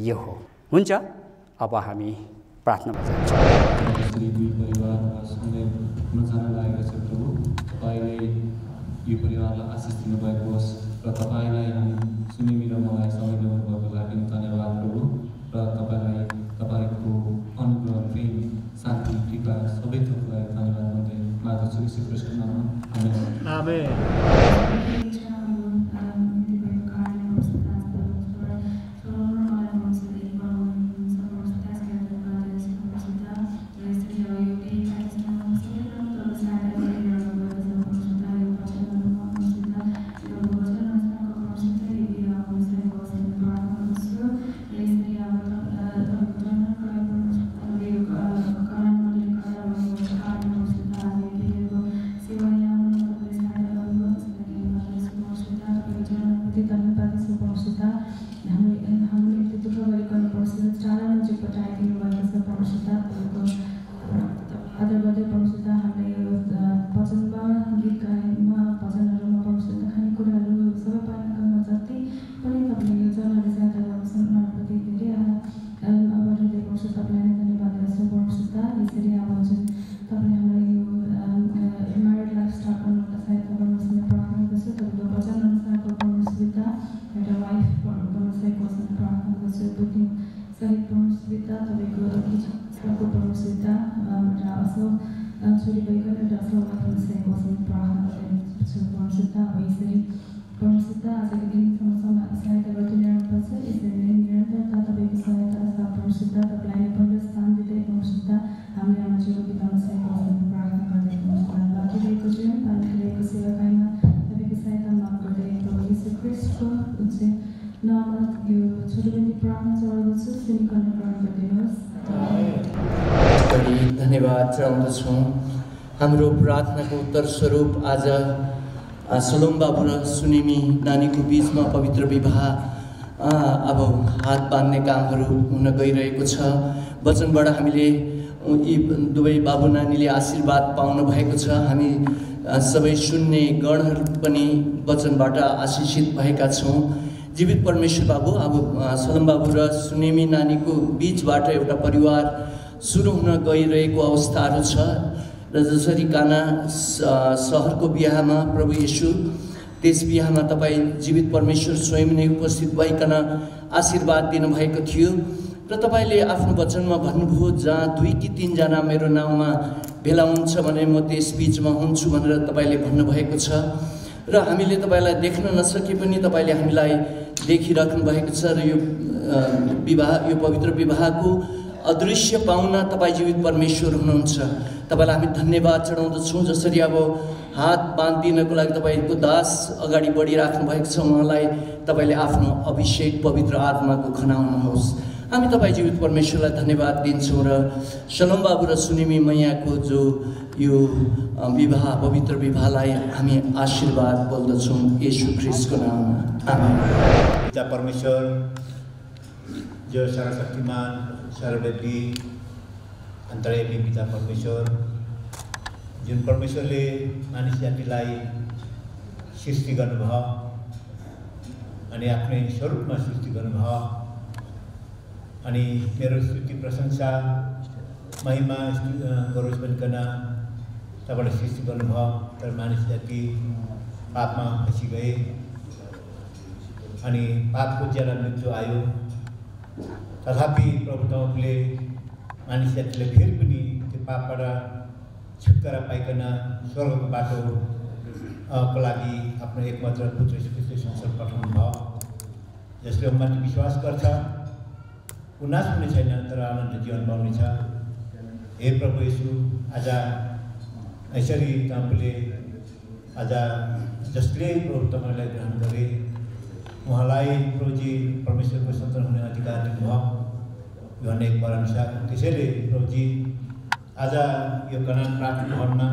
यो हो। हुन्छ, अब हामी प्रार्थनामा जान्छौँ। यो परिवारलाई आशिष दिनुभएको होस् र तपाईँलाई हामी सुनिमी र मलाई समय दिनुभएको लागि धन्यवाद प्रभु। र तपाईँलाई तपाईँको अनुग्रह, प्रेम, शान्ति, कृपा सबै थोकलाई धन्यवाद भन्दै माग्दछु यीशु ख्रीष्टको नाममा। आमेन। आदर गर्दै परमेश्वर हामीले यो भजनमा गीत गायनमा भजनहरूमा परमेश्वर खानेकुराहरू सबै पालन गर्न जति पनि तपाईँले यो जनहरूले सहायता गर्नुहुन्छ उनीहरूप्रति धेरै हृदय परमेश्वर तपाईँलाई नै धन्यवाद दिन्छ परमेश्वर यसरी अब जुन तपाईँले हामीलाई यो म्यारिड लाइफ स्टार्ट गर्नुलाई सहायता गर्नुहोस् भन्ने प्रार्थना गर्छु तपाईँको वचन अनुसारको परमेश्वर एउटा वाइफ बनाउनुको प्रार्थना गर्छु बुद्धि सहित परमेश्वर तपाईँको को परमेश्वर एउटा असल छोरी भइकन एउटा असल वाइफ बनाउनुको प्रार्थना गर्छु परमेश्वर अब यसरी परमेश्वर आजको दिनसम्म सहायता गर्दै ल्याउनुपर्छ यसरी नै निरन्तरता तपाईँको सहायता साथ परमेश्वर तपाईँलाई नै पहिलो स्थान दिँदै परमेश्वर हामीले हाम्रो जीवन बिताउन सकेको प्रार्थना गर्दै परमेश्वर बाँकिरहेको जीवन बाँकिरहेको सेवाकाईमा तपाईँको सहायता माग गर्दै प्रभु यीशु ख्रीष्टको चाहिँ नाममा यो छोटो बिन्ती प्रार्थना चढाउँदछु सुनिकन ग्रहण गरिदिनुहोस्। धन्यवाद चढाउँदछौँ। हाम्रो प्रार्थनाको उत्तर स्वरूप आज सलोम बाबु र सुनिमी नानीको बिचमा पवित्र विवाह अब हात बाँध्ने कामहरू हुन गइरहेको छ। वचनबाट हामीले यी दुवै बाबु नानीले आशीर्वाद पाउनु भएको छ। हामी सबै सुन्ने गणहरू पनि वचनबाट आशिषित भएका छौँ। जीवित परमेश्वर बाबु अब सलोम बाबु र सुनिमी नानीको बिचबाट एउटा परिवार सुरु हुन गइरहेको अवस्थाहरू छ र जसरी काना सहरको बिहामा प्रभु येशू त्यस बिहामा तपाईँ जीवित परमेश्वर स्वयं नै उपस्थित भइकन आशीर्वाद दिनुभएको थियो र तपाईँले आफ्नो वचनमा भन्नुभयो जहाँ 2 कि 3 जना मेरो नाउँमा भेला हुन्छ भने म त्यस बिचमा हुन्छु भनेर तपाईँले भन्नुभएको छ र हामीले तपाईँलाई देख्न नसके पनि तपाईँले हामीलाई देखिराख्नु भएको छ र यो यो पवित्र विवाहको अदृश्य पाहुना तपाईँ जीवित परमेश्वर हुनुहुन्छ। तपाईँलाई हामी धन्यवाद चढाउँदछौँ। जसरी अब हात बाँधिदिनको लागि तपाईँको दास अगाडि बढिराख्नु भएको छ उहाँलाई तपाईँले आफ्नो अभिषेक पवित्र आत्माको खनाउनुहोस्। हामी तपाईँ जीवित परमेश्वरलाई धन्यवाद दिन्छौँ र सलोम बाबु र सुनिमी मैयाको जो यो विवाह पवित्र विवाहलाई हामी आशीर्वाद बोल्दछौँ येशू ख्रीष्टको नाममा आमेन। पिता परमेश्वर जो सर्वशक्तिमान सर्वव्यापी अन्तर्यामी पिता परमेश्वर जुन परमेश्वरले मानिस जातिलाई सृष्टि गर्नुभयो अनि आफ्नै स्वरूपमा सृष्टि गर्नुभयो अनि मेरो स्तुति प्रशंसा महिमा गरोस् भनिकन तपाईँले सृष्टि गर्नुभयो तर मानिस जाति पापमा फँसी गए अनि पापको ज्यादा मृत्यु आयो। तथापि प्रभु तपाईँले मानिस जातिले फेरि पनि त्यो पापबाट छुटकारा पाइकन स्वर्गको बाटोको लागि आफ्नो एकमात्र पुत्र यीशु संसार पठाउनु भयो जसले उहाँमाथि विश्वास गर्छ ऊ नाश हुने छैन तर आनन्द जीवन पाउनेछ। हे प्रभु येशू आज यसरी तपाईँले आज जसले प्रभु तपाईँलाई ग्रहण गरे उहाँलाई प्रभुजी परमेश्वरको सन्तान हुने अधिकार दिनुभयो यो अनेक वरअनुसार। त्यसैले प्रभुजी आज यो कनान प्रार्थना भवनमा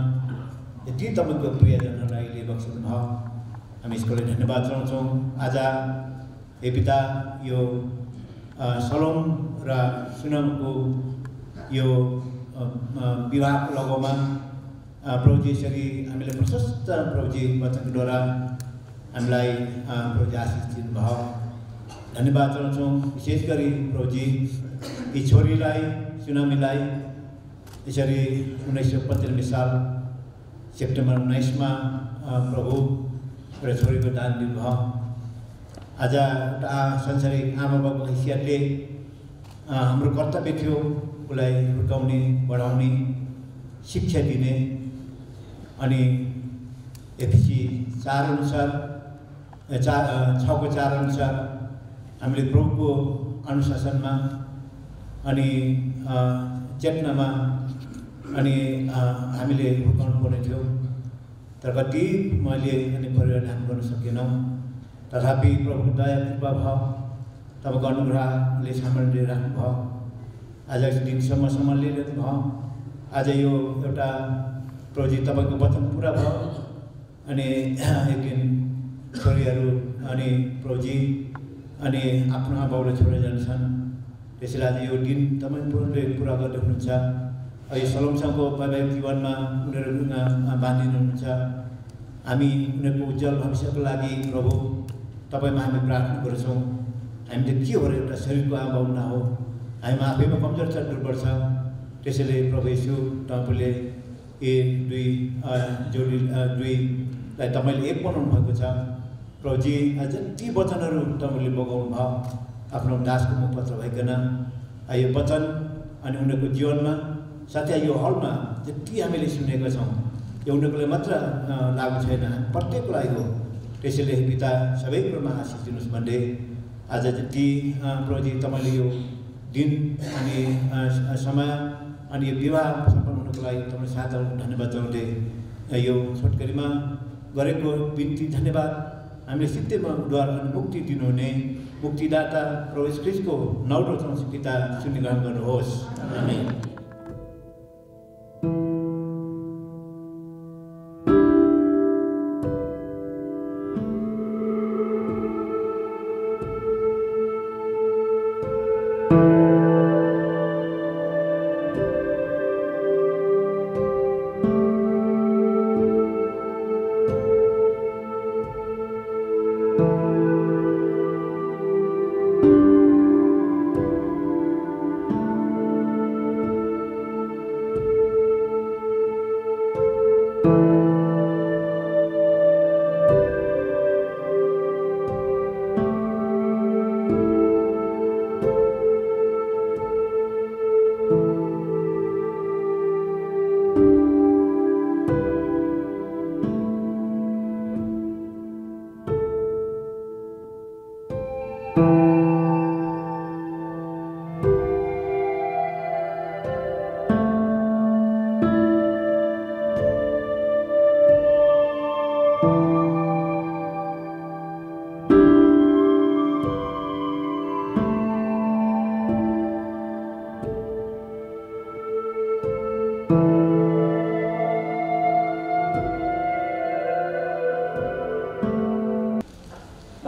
यति तपाईँको प्रियजनहरूलाई अहिले बक्सिनु भयो हामी यसको लागि धन्यवाद चढाउँछौँ। आज हे पिता यो सलोम र सुनमको यो विवाहको लगौमा प्रभुजी यसरी हामीले प्रशस्त प्रभुजी वचनकोद्वारा हामीलाई प्रभुजी आशिष दिनुभयो धन्यवाद चढाउँछौँ। विशेष गरी प्रभुजी यी छोरीलाई सुनामीलाई यसरी 1995 साल सेप्टेम्बर 19मा प्रभु एउटा छोरीको दान दिनुभयो। आज एउटा संसारिक आमा बाबुको हैसियतले हाम्रो कर्तव्य थियो उसलाई हुर्काउने बढाउने शिक्षा दिने अनि एफिसी 4 अनुसार 6:4 अनुसार हामीले प्रभुको अनुशासनमा अनि चेतनामा अनि हामीले हुर्काउनु पर्ने थियो तर कति मैले अनि परिवारले हामी गर्न सकेनौँ। तथापि प्रभुको दया कृपा भयो तपाईँको अनुग्रहले सम्हालेर राख्नुभयो आज दिनसम्म सम्हालिरहनु भयो। आज यो एउटा प्रभुजी तपाईँको वचन पुरा भयो अनि एक दिन छोरीहरू अनि प्रभुजी अनि आफ्नो आमाबाउलाई छोडेर जान्छन् त्यसैले आज यो दिन तपाईँ प्रभुले पुरा गर्दै हुनुहुन्छ यो सलोमसँगको वैवाहिक जीवनमा उनीहरू बाँधिनुहुन्छ। हामी उनीहरूको उज्जवल भविष्यको लागि प्रभु तपाईँमा हामी प्रार्थना गर्छौँ। हामीले के हो र एउटा शरीरको आभावना हो, हामीमा आफैमा कमजोर छ, दुर्बल छ। त्यसैले प्रभु येशू तपाईँले यी दुईलाई तपाईँले एक बनाउनु भएको छ। प्रभुजी जति वचनहरू तपाईँले बगाउनु भयो आफ्नो दासको मुखपत्र भइकन यो वचन अनि उनीहरूको जीवनमा साथै यो हलमा जति हामीले सुनेका छौँ यो उनीहरूको मात्र लागु छैन, प्रत्येकको लागि हो। त्यसैले पिता सबै कुरोमा आशिष दिनुहोस् भन्दै आज जति प्रभुजी तपाईँले यो दिन अनि समय अनि यो विवाह सम्पन्न हुनुको लागि तपाईँले साथ धन्यवाद जनाउँदै यो छोटकरीमा गरेको बिन्ती धन्यवाद हामीले सिद्धमा द्वार मुक्ति दिनुहुने मुक्तिदाता प्रभु येशू ख्रीष्टको नौलो चौँ पिता सुनि ग्रहण गर्नुहोस्। आमेन।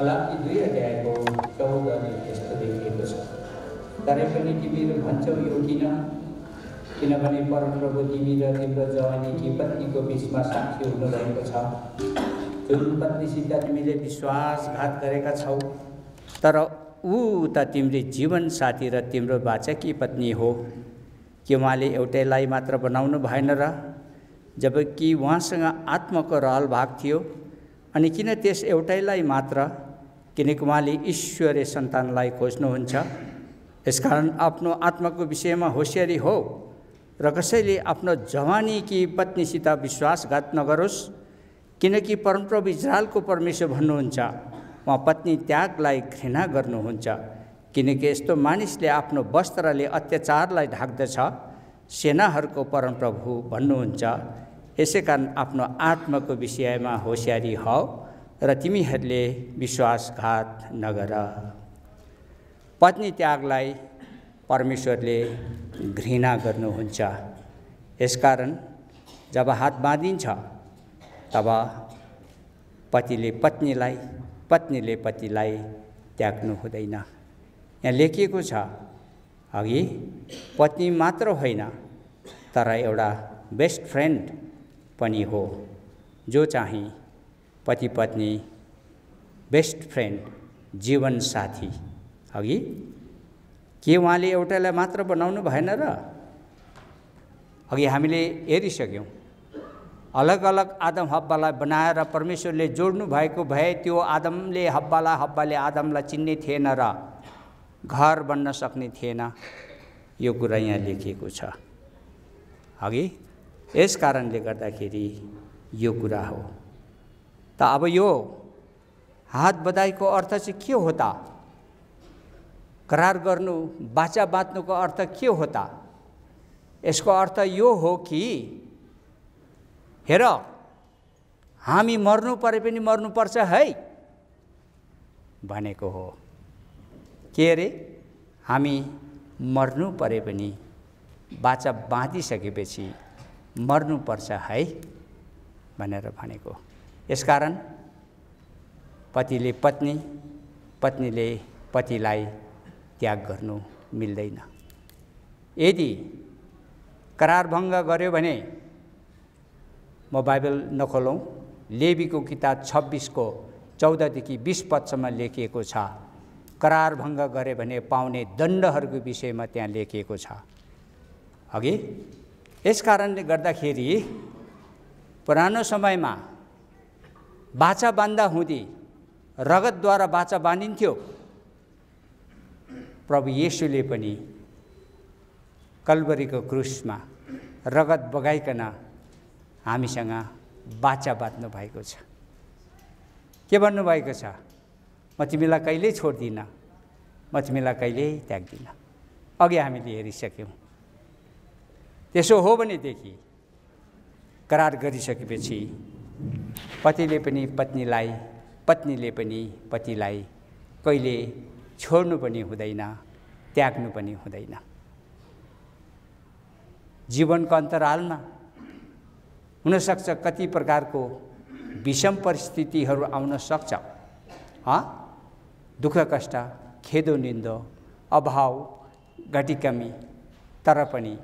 मलाकी 2 अध्यायको 14 यस्तो लेखिएको छ, तरै पनि तिमीहरू भन्छौ यो किनभने परमप्रभु तिमी र तिम्रो जवानीकी पत्नीको बिचमा साक्षी हुनुभएको छ, जुन पत्नीसित तिमीले विश्वासघात गरेका छौ, तर ऊ त तिम्रो जीवन साथी र तिम्रो वाचकी पत्नी हो। के उहाँले एउटैलाई मात्र बनाउनु भएन र? जबकि उहाँसँग आत्माको रहल भाग थियो। अनि किन त्यस एउटैलाई मात्र? किनकि उहाँले ईश्वरीय सन्तानलाई खोज्नुहुन्छ। यसकारण आफ्नो आत्माको विषयमा होसियारी हो र कसैले आफ्नो जवानीकी पत्नीसित विश्वासघात नगरोस्, किनकि परमप्रभु इजरायलको परमेश्वर भन्नुहुन्छ, उहाँ पत्नी त्यागलाई घृणा गर्नुहुन्छ, किनकि यस्तो मानिसले आफ्नो वस्त्रले अत्याचारलाई ढाक्दछ, सेनाहरूको परमप्रभु भन्नुहुन्छ। यसै कारण आफ्नो आत्माको विषयमा होसियारी हौ र तिमीहरूले विश्वासघात नगर। पत्नी त्यागलाई परमेश्वरले घृणा गर्नुहुन्छ। यसकारण जब हात बाँधिन्छ तब पतिले पत्नीलाई, पत्नीले पतिलाई त्याग्नु हुँदैन। यहाँ लेखिएको छ, अघि पत्नी मात्र होइन तर एउटा बेस्ट फ्रेन्ड पनि हो, जो चाहिँ पति पत्नी बेस्ट फ्रेन्ड जीवन साथी। अघि के उहाँले एउटालाई मात्र बनाउनु भएन र? अघि हामीले हेरिसक्यौँ, अलग अलग आदम हब्बालाई बनाएर परमेश्वरले जोड्नु भएको भए त्यो आदमले हब्बालाई, हब्बाले आदमलाई चिन्ने थिएन र घर बन्न सक्ने थिएन। यो कुरा यहाँ लेखिएको छ। अघि यस कारणले गर्दाखेरि यो कुरा हो। त अब यो हात बधाईको अर्थ चाहिँ के हो त? करार गर्नु, बाचा बाँध्नुको अर्थ के हो त? यसको अर्थ यो हो कि हेर, हामी मर्नु परे पनि मर्नुपर्छ है भनेको हो। के अरे? हामी मर्नु परे पनि बाचा बाँधिसकेपछि मर्नुपर्छ है भनेर भनेको। यसकारण पतिले पत्नी, पत्नीले पतिलाई त्याग गर्नु मिल्दैन। यदि करार भङ्ग गर्यो भने म बाइबल नखोलौँ, लेवीको किताब 26 को 14 देखि 20 पदसम्म लेखिएको छ। करार भङ्ग गरे भने पाउने दण्डहरूको विषयमा त्यहाँ लेखिएको छ। अघि यस कारणले गर्दाखेरि पुरानो समयमा बाचा बान्दा हुँदी रगतद्वारा बाचा बाँधिन्थ्यो। प्रभु येशूले पनि कल्वरीको क्रुसमा रगत बगाइकन हामीसँग बाचा बाँध्नु भएको छ। के भन्नुभएको छ? म तिमीलाई कहिल्यै छोड्दिनँ, म तिमीलाई कहिल्यै त्याग्दिनँ। अघि हामीले हेरिसक्यौँ। त्यसो हो भनेदेखि करार गरिसकेपछि पतिले पनि पत्नीलाई, पत्नीले पनि पतिलाई कहिले छोड्नु पनि हुँदैन, त्याग्नु पनि हुँदैन। जीवनको अन्तरालमा हुनसक्छ कति प्रकारको विषम परिस्थितिहरू आउन सक्छ, दुःख कष्ट, खेदो निन्दो, अभाव, घटी कमी, तर पनि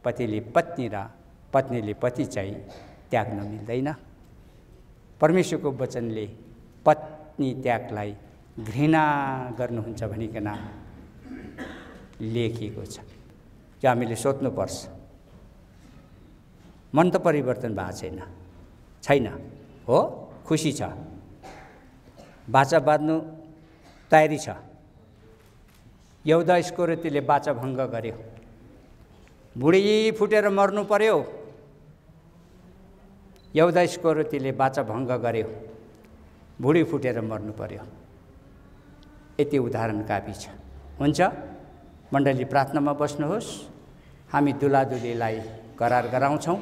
पतिले पत्नी र पत्नीले पति चाहिँ त्याग्न मिल्दैन। परमेश्वरको वचनले पत्नी त्यागलाई घृणा गर्नुहुन्छ भनिकन लेखिएको छ। त्यो हामीले सोध्नुपर्छ। मन त परिवर्तन भएको छैन, हो? खुसी छ, बाचा बाँध्नु तयारी छ। यहुदा इस्करियोतीले बाचा भङ्ग गर्यो, बुढी फुटेर मर्नु पर्यो। यहुदा इस्करियोतीले बाचा भङ्ग गर्यो, बुढी फुटेर मर्नु पर्यो। यति उदाहरण काफी छ। हुन्छ, मण्डली प्रार्थनामा बस्नुहोस्। हामी दुलादुलीलाई करार गराउँछौँ।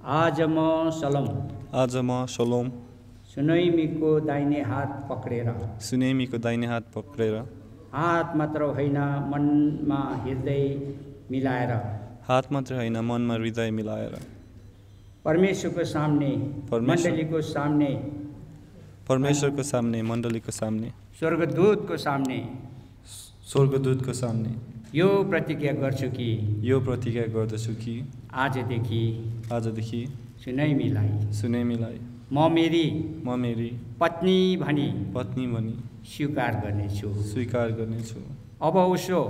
आज म सलोम सुनैमीको दाहिने हात पक्रेर हात मात्र होइन मनमा हृदय मिलाएर परमेश्वरको सामने मण्डलीको सामने स्वर्गदूतको सामने यो प्रतिज्ञा गर्दछु कि आजदेखि सुनैमीलाई म मेरी पत्नी भनी स्वीकार गर्नेछु। अब उसो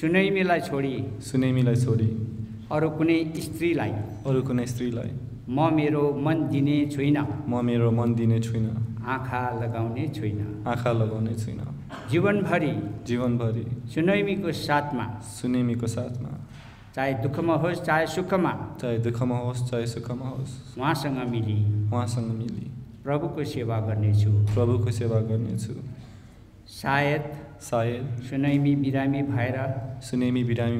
सुनैमीलाई छोडी अरू कुनै स्त्रीलाई म मेरो मन दिने छुइन, आँखा लगाउने छुइन। जीवनभरि सुनैमीको साथमा चाहे दुःखमा होस् चाहे सुखमा उहाँसँग मिली प्रभुको सेवा गर्नेछु। सायद सुनैमी बिरामी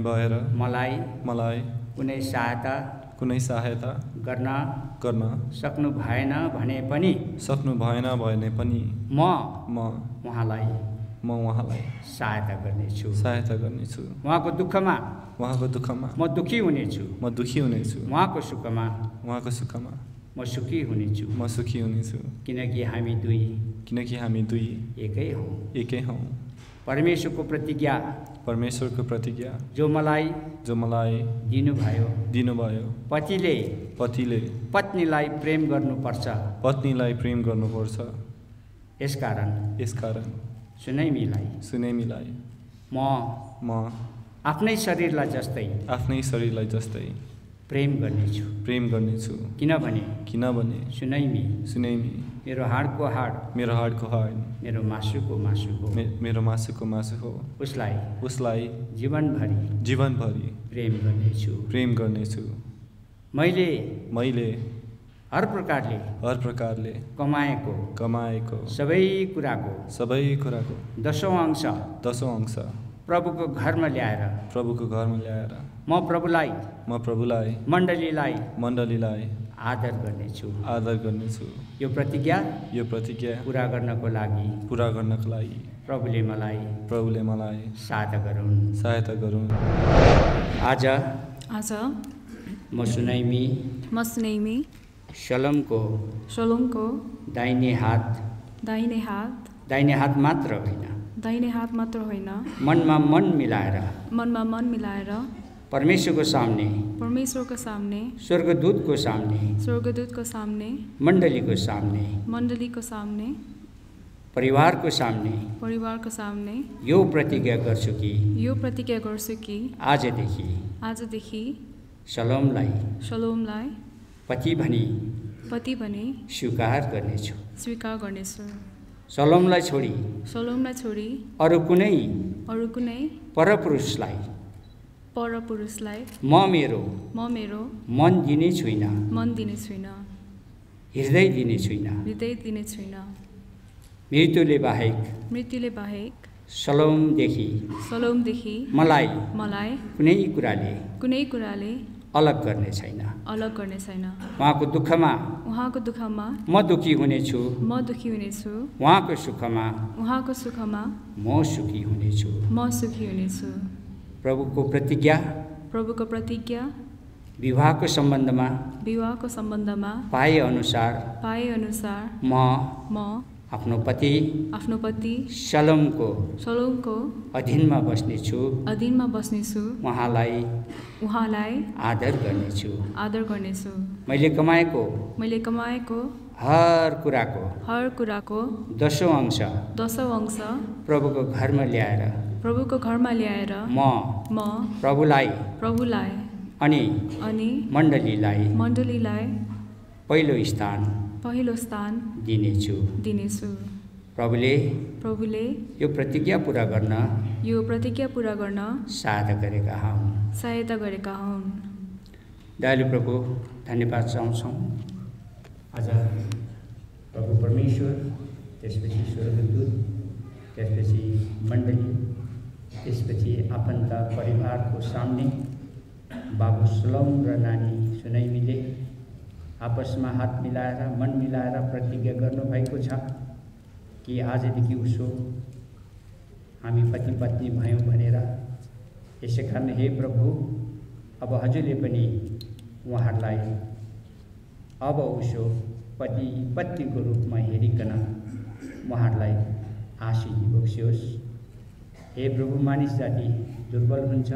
भएर मलाई कुनै सहायता गर्न सक्नु भएन भने पनि म उहाँलाई सहायता गर्नेछु। उहाँको दुःखमा म दुखी हुनेछु। उहाँको सुखमा म सुखी हुनेछु। किनकि हामी दुई एकै हौँ। परमेश्वरको प्रतिज्ञा जो मलाई दिनुभयो। पतिले पत्नीलाई प्रेम गर्नुपर्छ। यसकारण सुनैमीलाई म आफ्नै शरीरलाई जस्तै प्रेम गर्नेछु। किनभने सुनैमी मेरो हाडको हाड, मेरो मासुको मासु हो। उसलाई जीवनभरि प्रेम गर्नेछु। मैले हर प्रकारले कमाएको सबै कुराको 10औं अंश प्रभुको घरमा ल्याएर म प्रभुलाई मण्डलीलाई आदर गर्नेछु। यो प्रतिज्ञा पूरा गर्नको लागि प्रभुले मलाई सहायता गरून्। आज म सुनैमी सलोमको दाहिने हात मात्र होइन दाहिने हात मात्र होइन, मनमा मन मिलाएर मनमा मन मिलाएर परमेश्वरको सामने, परमेश्वरको सामने, स्वर्गदूतको सामने, स्वर्गदूतको सामने, मण्डलीको सामने, मण्डलीको सामने, परिवारको सामने परिवारको सामने यो प्रतिज्ञा गर्छु कि आजदेखि शलोमलाई पति भनी स्वीकार गर्नेछु। शलोमलाई छोडी अरू कुनै परपुरुषलाई म मेरो मन दिने छुइनँ, हृदय दिने छुइनँ। मृत्युले बाहेक सलोमदेखि मलाई कुनै कुराले अलग गर्ने छैन। उहाँको दुःखमा म दुःखी हुनेछु, उहाँको सुखमा म सुखी हुनेछु। प्रभुको प्रतिज्ञा विवाहको सम्बन्धमा पाए अनुसार म आफ्नो पति शलोमको अधीनमा बस्नेछु, उहाँलाई आदर गर्नेछु। मैले कमाएको हर कुराको 10औं अंश प्रभुको घरमा ल्याएर म प्रभुलाई अनि मण्डलीलाई पहिलो स्थान दिनेछु। प्रभुले यो प्रतिज्ञा पूरा गर्न सहायता गरेका हुन्। दयालु प्रभु, धन्यवाद चाहन्छौँ। आज प्रभु परमेश्वर, त्यसपछि स्वर्गदूत, त्यसपछि मण्डली, त्यसपछि आफन्त परिवारको सामने बाबु शलोम र नानी सुनैमीले आपसमा हात मिलाएर मन मिलाएर प्रतिज्ञा गर्नुभएको छ कि आजदेखि उसो हामी पति पत्नी भयौँ भनेर। यसै कारण हे प्रभु, अब हजुरले पनि उहाँहरूलाई अब उसो पति पत्नीको रूपमा हेरिकन उहाँहरूलाई आशीष दिनुहोस्। हे प्रभु, मानिस जाति दुर्बल हुन्छ,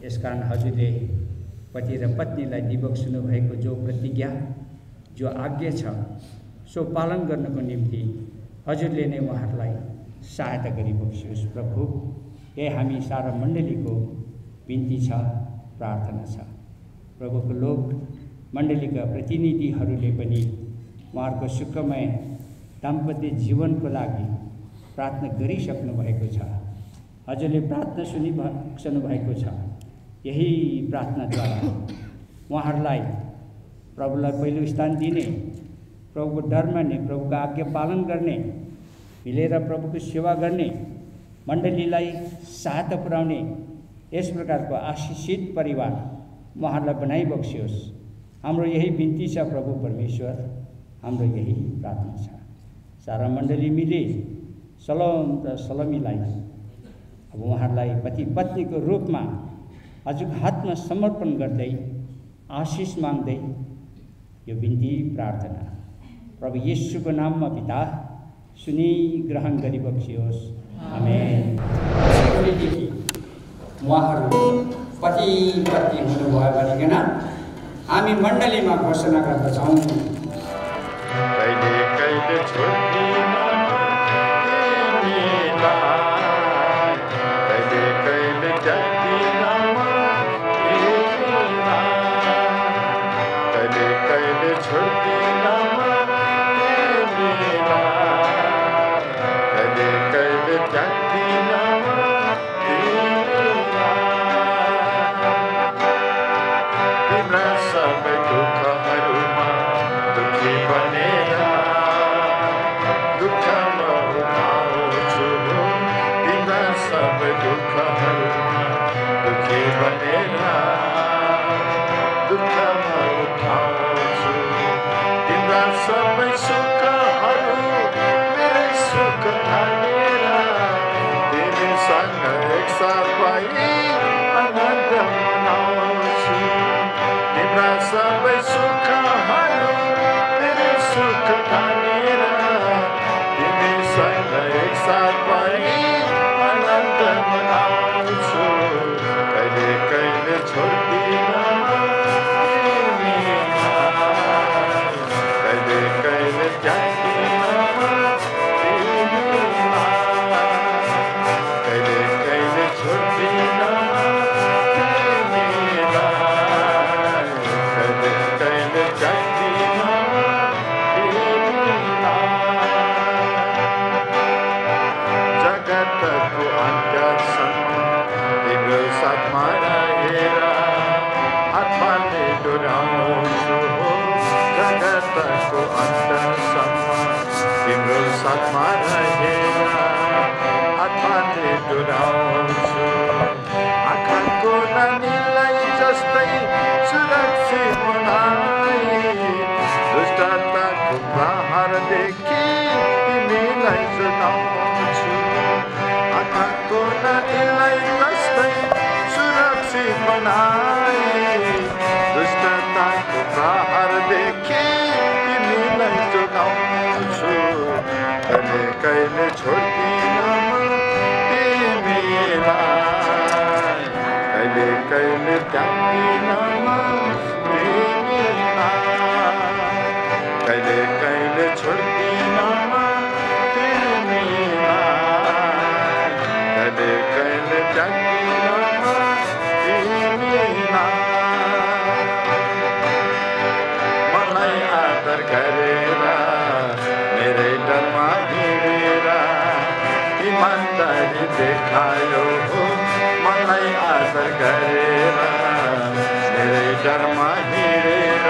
यसकारण हजुरले पति र पत्नीलाई दिबक्सुनु भएको जो प्रतिज्ञा, जो आज्ञा छ, सो पालन गर्नको निम्ति हजुरले नै उहाँहरूलाई सहायता गरिबक्सियोस्। प्रभु, हे हामी सारा मण्डलीको बिन्ती छ, प्रार्थना छ। प्रभुको लोक मण्डलीका प्रतिनिधिहरूले पनि उहाँहरूको सुखमय दाम्पत्य जीवनको लागि प्रार्थना गरिसक्नु भएको छ। हजुरले प्रार्थना सुनिसक्नु भएको छ। यही प्रार्थनाद्वारा उहाँहरूलाई प्रभुलाई पहिलो स्थान दिने, प्रभुको डर मान्ने, प्रभुको आज्ञा पालन गर्ने, मिलेर प्रभुको सेवा गर्ने, मण्डलीलाई सहायता पुर्याउने यस प्रकारको आशिषित परिवार उहाँहरूलाई बनाइबक्सियोस्। हाम्रो यही बिन्ती छ प्रभु परमेश्वर, हाम्रो यही प्रार्थना छ। सारा मण्डली मिले शलोम र शलोमीलाई अब उहाँहरूलाई पति पत्नीको रूपमा हजुरको हातमा समर्पण गर्दै आशिष माग्दै यो बिन्ती प्रार्थना प्रभु येशूको नाममा पिता सुनि ग्रहण गरिबक्सियोस्। आमेन। उहाँहरू पति पत्नी हुनुभयो भनिकन हामी मण्डलीमा घोषणा गर्दछौँ। एक साथ पाएंगे साथमा रहेर आत्माले डुलाउँछु आँखाको नानीलाई जस्तै सुरक्षित बनाई दुष्टताको प्रहारदेखि तिमीलाई जोगाउँछु आँखाको नानीलाई जस्तै सुरक्षित बनाई दुष्टताको प्रहारदेखि तिमीलाई जोगाउँछु कहिले कहिले छोड्दिन तिमीलाई कहिले कहिले त्याग्दिन तिमीलाई कहिले कहिले छोड्दिन तिमीलाई कहिले कहिले त्याग्दिन मलाई आदर गरेर मेरै डरमा हिँडेर इमानदारी देखायो मलाई आदर गरेर मेरै डरमा हिँडेर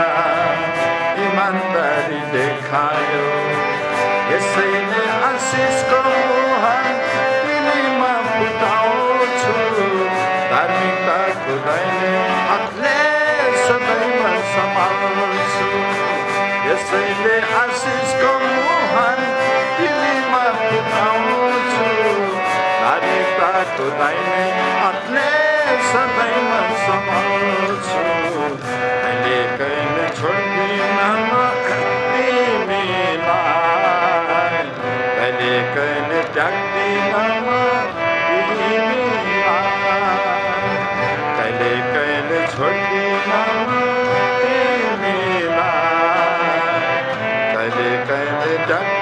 इमानदारी देखायो यसैले आशिषको मुहान तिमीमा फुटाउँछु धार्मिकताको दैने हातले सदैव सम्हाल्छु यसैले आशिषको मुहान तिमीमा फुटाउँछु धार्मिकताको दाहिने हातले सदैव सम्हाल्छु कहिले कहिले छोड्दिन तिमीलाई कहिले कहिले त्याग्दिन तिमीलाई कहिले कहिले छोड्दिन तिमीलाई कहिले कहिले त्याग्दिन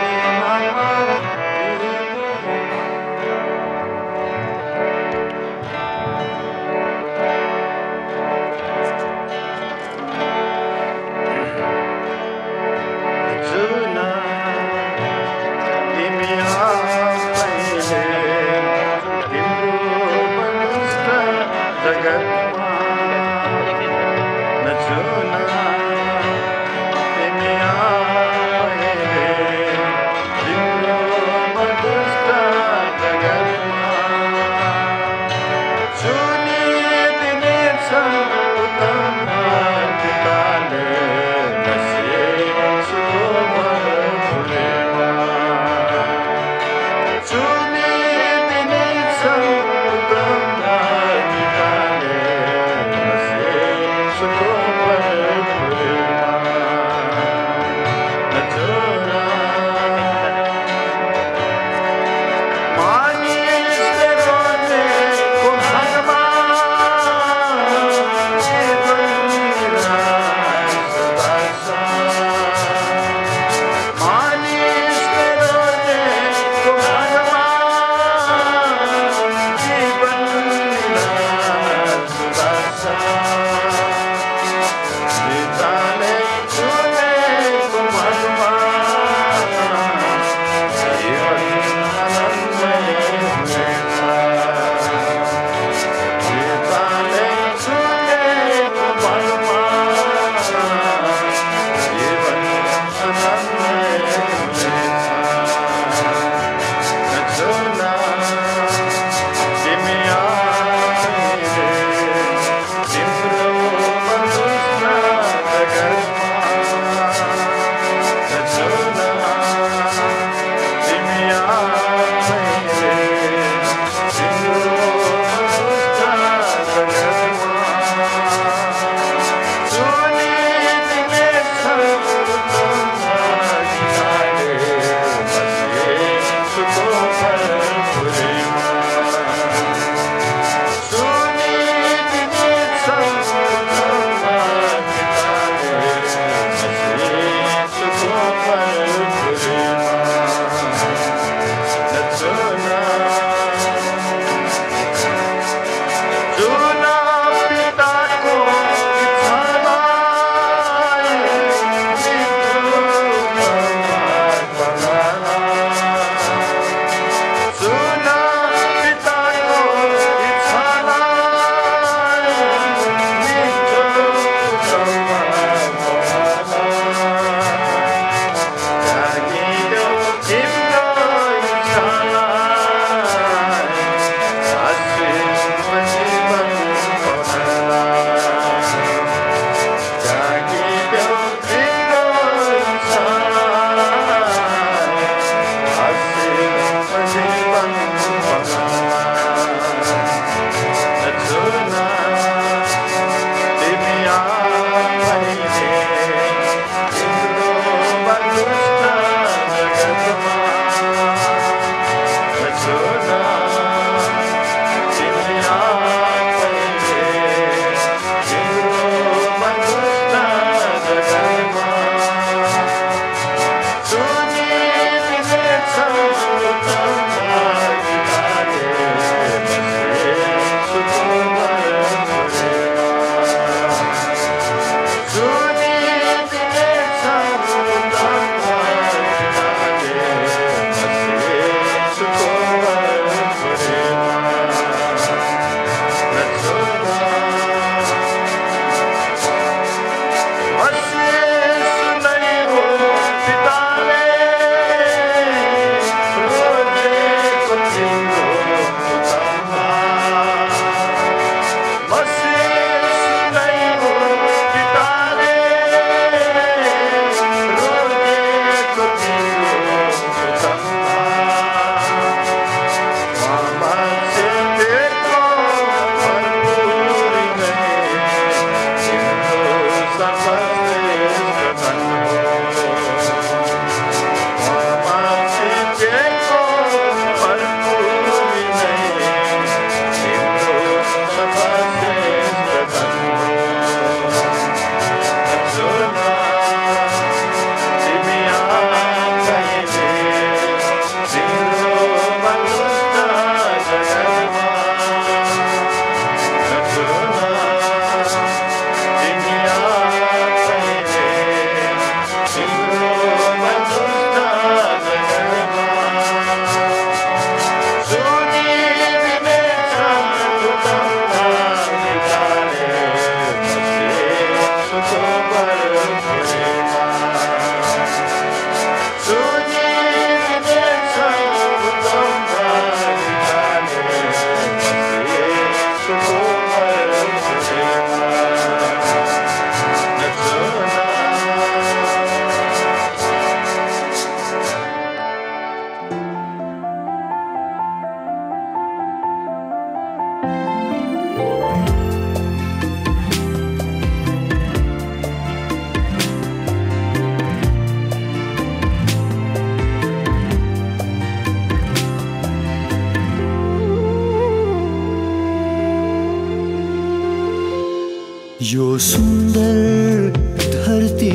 सुन्दर धरती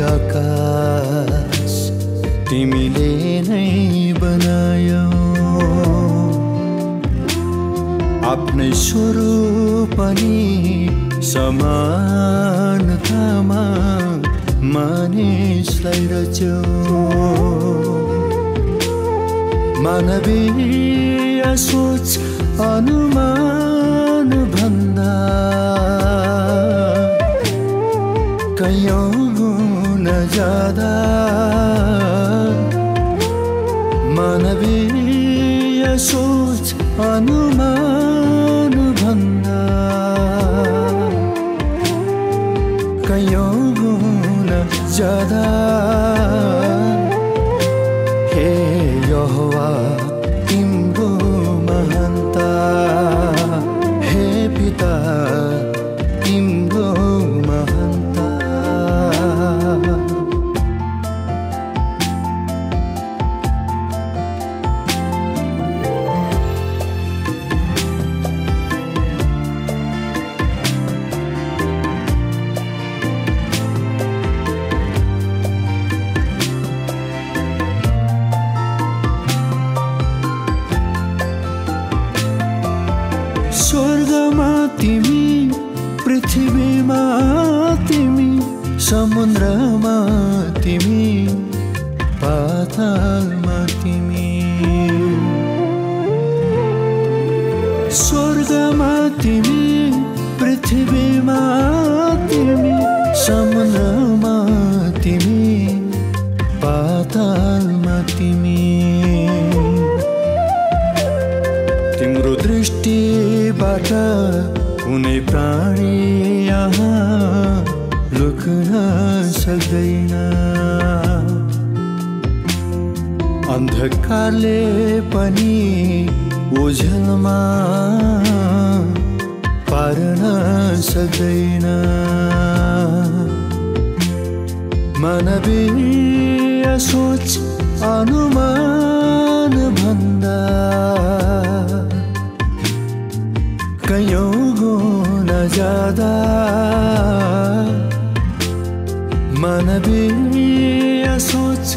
आकाश तिमीले नै बनायौ आफ्नै स्वरूप अनि समानतामा मानिसलाई रच्यौ मानवीय सोच अनुमान भन्दा कैयौँ गुण ज्यादा मानवीय सोच अनुमान भन्दा कैयौँ गुण ज्यादा हे यहोवा तिम्रो महानता हे पिता तिम्रो महानता स्वर्गमा तिमी पृथ्वीमा तिमी समुद्रमा तिमी पातालमा तिमी स्वर्गमा तिमी पृथ्वीमा तिमी समुद्रमा तिमी पातालमा तिमी तिम्रो दृष्टिबाट कुनै प्राणी यहाँ लुक्न सक्दैन अन्धकारले पनि उज्यालोमा पार्न सक्दैन मानवीय सोच अनुमान भन्दा कैयौँ गुण ज्यादा मानवीय सोच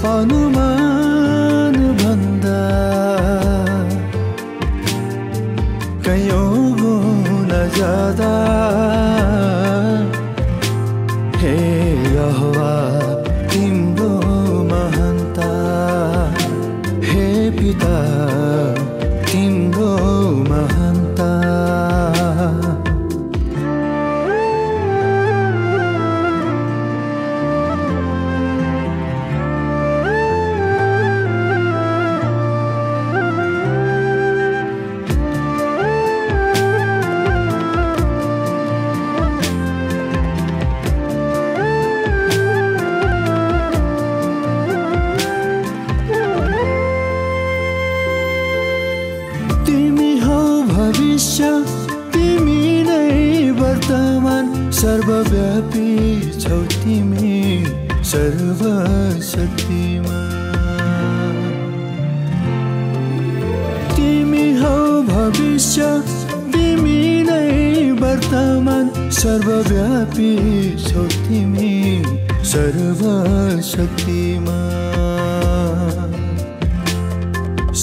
अनुमान भन्दा कैयौँ गुण ज्यादा हे यहोवा तिम्रो महानता हे पिता तिम्रो महानता तिमी नै वर्तमान सर्वव्यापी छौ तिमी सर्वशक्तिमान तिमी हौ भविष्य तिमी नै वर्तमान सर्वव्यापी छौ तिमी सर्वशक्तिमान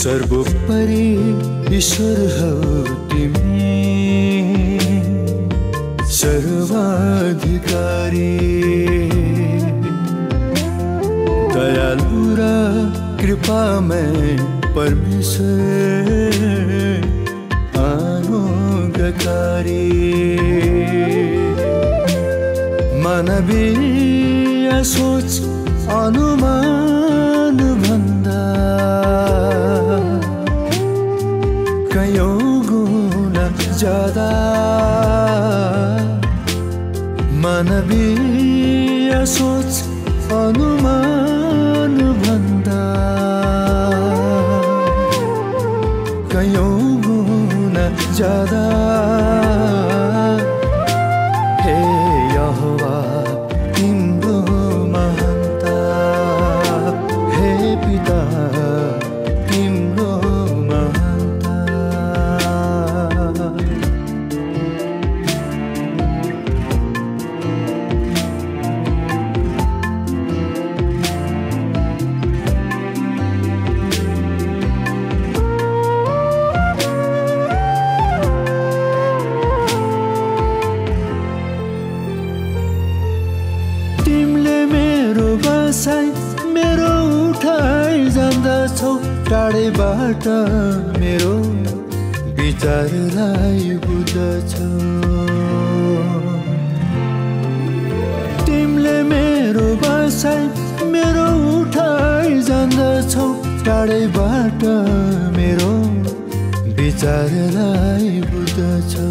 सर्वोपरि ईश्वर हौ तिमी सर्वाधिकारी दयालु र कृपामय परमेश्वर अनुग्रहकारी मानवीय सोच अनुमान भन्दा कैयौँ गुण ज्यादा मानवीय सोच अनुमान भन्दा कैयौँ गुण ज्यादा हे यहोवा तिम्रो महानता हे पिता तिम्रो महानता बसाई मेरो उठाइ जान्दछौ टाढैबाट मेरो विचारलाई बुझ्दछौ तिमीले मेरो बसाई मेरो उठाइ जान्दछौ टाढैबाट मेरो विचारलाई बुझ्दछौ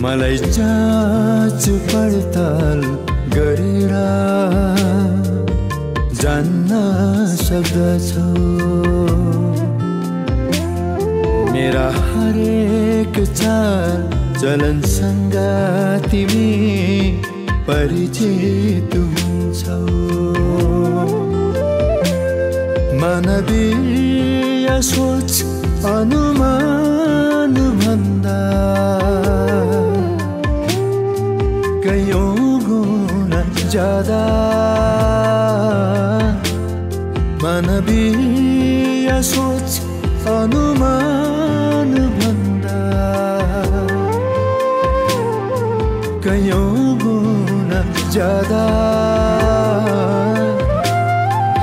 मलाई जाँच पडताल गरेर जान्न सक्दछौ मेरा हरेक चाल चलनसँग तिमी परिचित हुन्छौ मानवीय सोच अनुमान भन्दा कयौं गुणा ज्यादा मानवीय सोच अनुमान भन्दा कयौं गुणा ज्यादा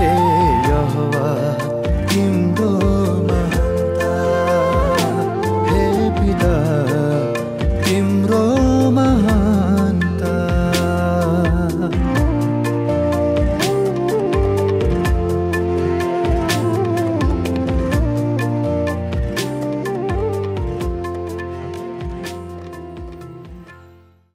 हे यहोवा